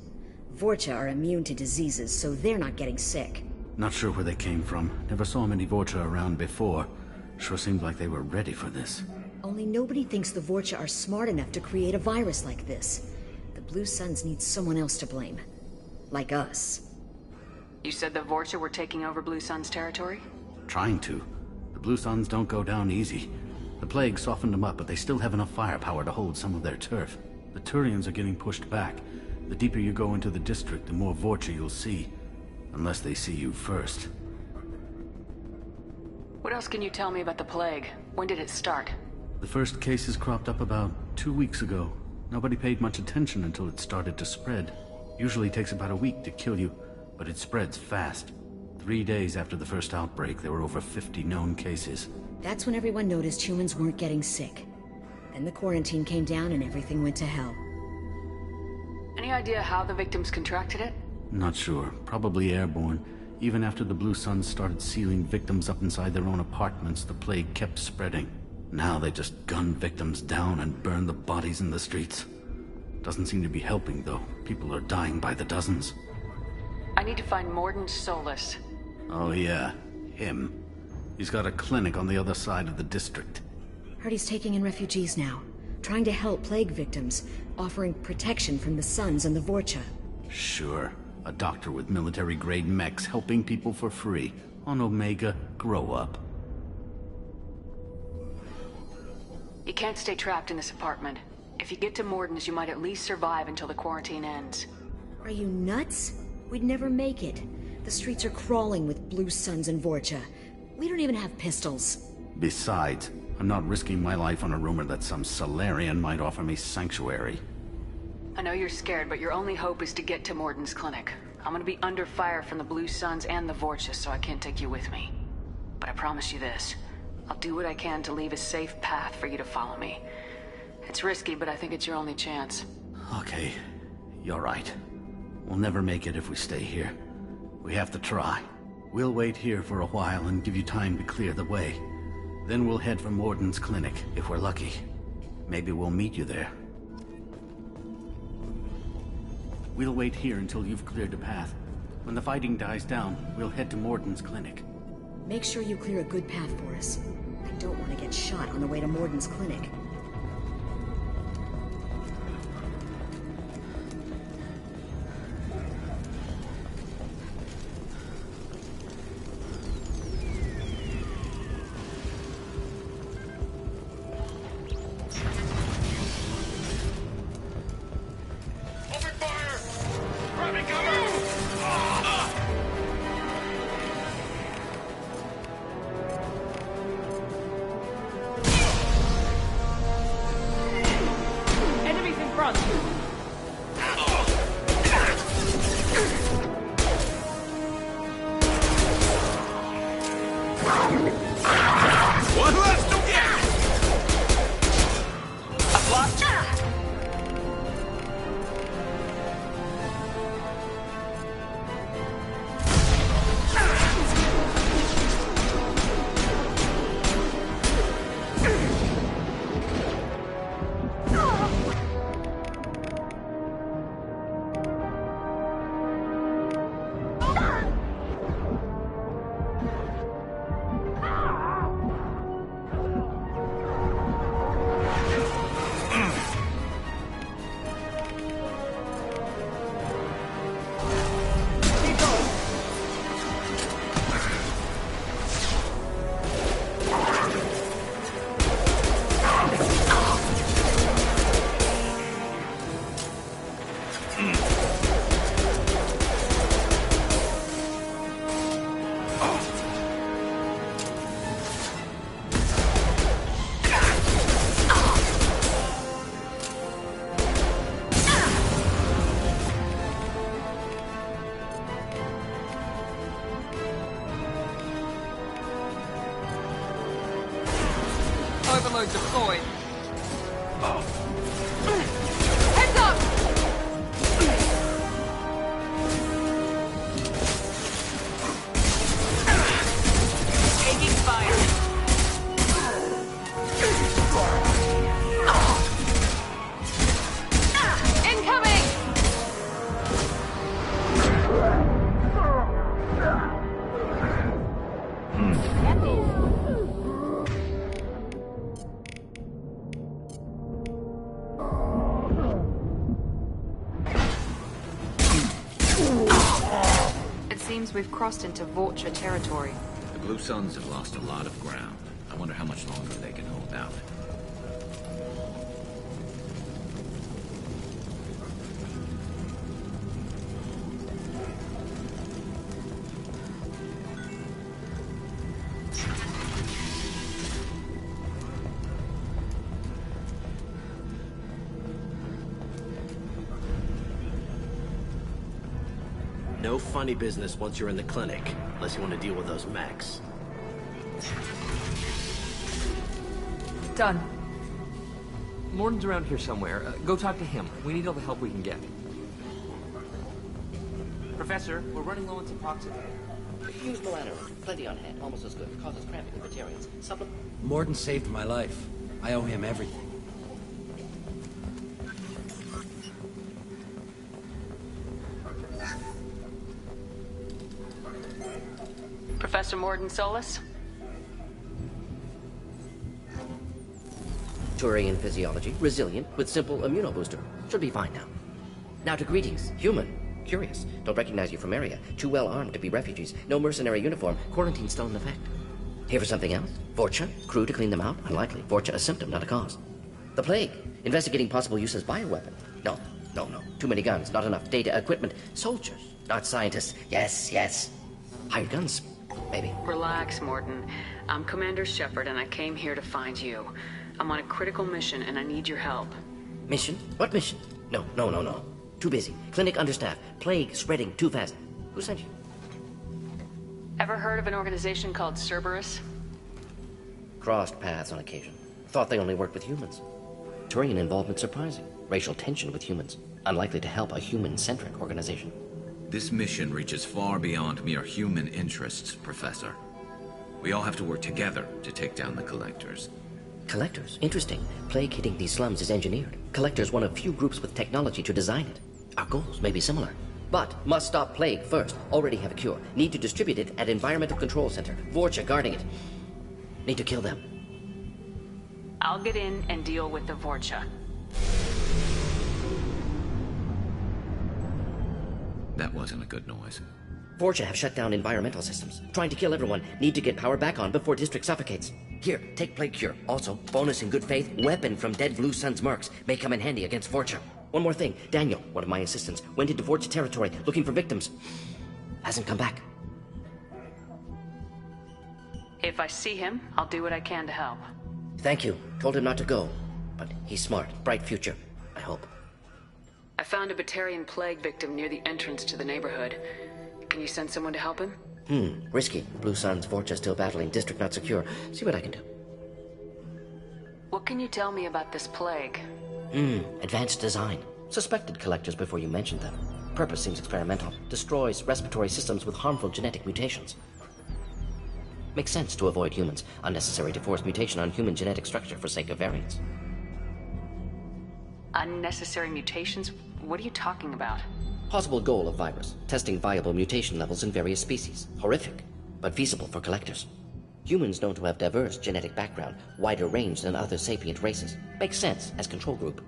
Vorcha are immune to diseases, so they're not getting sick. Not sure where they came from. Never saw many Vorcha around before. Sure seemed like they were ready for this. Only nobody thinks the Vorcha are smart enough to create a virus like this. The Blue Suns need someone else to blame. Like us. You said the Vorcha were taking over Blue Sun's territory? Trying to. The Blue Suns don't go down easy. The plague softened them up, but they still have enough firepower to hold some of their turf. The Turians are getting pushed back. The deeper you go into the district, the more Vorcha you'll see. Unless they see you first. What else can you tell me about the plague? When did it start? The first cases cropped up about 2 weeks ago. Nobody paid much attention until it started to spread. Usually takes about a week to kill you, but it spreads fast. 3 days after the first outbreak, there were over 50 known cases. That's when everyone noticed humans weren't getting sick. Then the quarantine came down and everything went to hell. Any idea how the victims contracted it? Not sure. Probably airborne. Even after the Blue Suns started sealing victims up inside their own apartments, the plague kept spreading. Now they just gun victims down and burn the bodies in the streets. Doesn't seem to be helping, though. People are dying by the dozens. I need to find Morden Solus. Oh yeah, him. He's got a clinic on the other side of the district. Heard he's taking in refugees now. Trying to help plague victims. Offering protection from the Suns and the Vorcha. Sure. A doctor with military-grade mechs helping people for free. On Omega, grow up. You can't stay trapped in this apartment. If you get to Morden's, you might at least survive until the quarantine ends. Are you nuts? We'd never make it. The streets are crawling with Blue Suns and Vorcha. We don't even have pistols. Besides, I'm not risking my life on a rumor that some Solarian might offer me sanctuary. I know you're scared, but your only hope is to get to Morden's clinic. I'm gonna be under fire from the Blue Suns and the Vorcha, so I can't take you with me. But I promise you this. I'll do what I can to leave a safe path for you to follow me. It's risky, but I think it's your only chance. Okay, you're right. We'll never make it if we stay here. We have to try. We'll wait here for a while and give you time to clear the way. Then we'll head for Morden's clinic, if we're lucky. Maybe we'll meet you there. We'll wait here until you've cleared a path. When the fighting dies down, we'll head to Morden's clinic. Make sure you clear a good path for us. I don't want to get shot on the way to Morden's clinic. payload deployed. Heads up! Taking fire. Incoming! It seems we've crossed into Vorcha territory. The Blue Suns have lost a lot of ground. I wonder how much longer they can hold out. No funny business once you're in the clinic, unless you want to deal with those mechs. Done. Morton's around here somewhere. Go talk to him. We need all the help we can get. Professor, we're running low on Suboxone. Use Milano. Plenty on hand. Almost as good. Causes cramping in Batarians. Supplement. Morton saved my life. I owe him everything. Professor Morton Solus? Turian physiology. Resilient with simple immunobooster. Should be fine now. Now to greetings. Human. Curious. Don't recognize you from area. Too well armed to be refugees. No mercenary uniform. Quarantine still in effect. Here for something else? Vorcha? Crew to clean them out? Unlikely. Vorcha a symptom, not a cause. The plague. Investigating possible use as bioweapon. No. Too many guns. Not enough data, equipment. Soldiers. Not scientists. Yes. Hired guns. Maybe. Relax, Morton. I'm Commander Shepard, and I came here to find you. I'm on a critical mission, and I need your help. Mission? What mission? No. Too busy. Clinic understaffed. Plague spreading too fast. Who sent you? Ever heard of an organization called Cerberus? Crossed paths on occasion. Thought they only worked with humans. Turian involvement surprising. Racial tension with humans. Unlikely to help a human-centric organization. This mission reaches far beyond mere human interests, Professor. We all have to work together to take down the Collectors. Collectors? Interesting. Plague hitting these slums is engineered. Collectors one of few groups with technology to design it. Our goals may be similar. But must stop plague first. Already have a cure. Need to distribute it at Environmental Control Center. Vorcha guarding it. Need to kill them. I'll get in and deal with the Vorcha. That wasn't a good noise. Vorcha have shut down environmental systems. Trying to kill everyone. Need to get power back on before district suffocates. Here, take plague cure. Also, bonus in good faith, weapon from dead Blue Sun's mercs. May come in handy against Vorcha. One more thing. Daniel, one of my assistants, went into Vorcha territory looking for victims. Hasn't come back. If I see him, I'll do what I can to help. Thank you. Told him not to go. But he's smart. Bright future. I hope. I found a Batarian plague victim near the entrance to the neighborhood. Can you send someone to help him? Risky. Blue Sun's Vorcha still battling. District not secure. See what I can do. What can you tell me about this plague? Advanced design. Suspected Collectors before you mentioned them. Purpose seems experimental. Destroys respiratory systems with harmful genetic mutations. Makes sense to avoid humans. Unnecessary to force mutation on human genetic structure for sake of variants. Unnecessary mutations? What are you talking about? Possible goal of virus. Testing viable mutation levels in various species. Horrific, but feasible for Collectors. Humans known to have diverse genetic background, wider range than other sapient races. Makes sense as control group.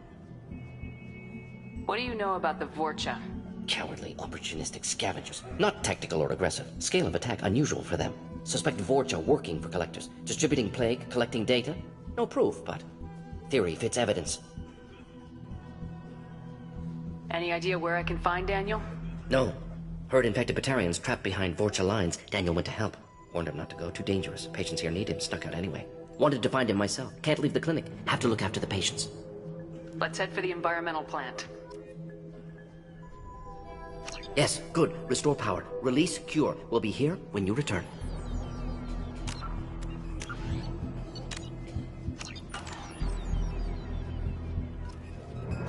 What do you know about the Vorcha? Cowardly, opportunistic scavengers. Not tactical or aggressive. Scale of attack unusual for them. Suspect Vorcha working for Collectors. Distributing plague, collecting data. No proof, but theory fits evidence. Any idea where I can find Daniel? No. Heard infected Batarians trapped behind Vorcha lines. Daniel went to help. Warned him not to go. Too dangerous. Patients here need him. Snuck out anyway. Wanted to find him myself. Can't leave the clinic. Have to look after the patients. Let's head for the environmental plant. Yes, good. Restore power. Release cure. We'll be here when you return.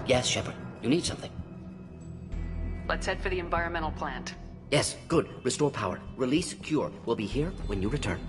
Yes, Shepard. You need something. Let's head for the environmental plant. Yes, good. Restore power. Release Cure. We'll be here when you return.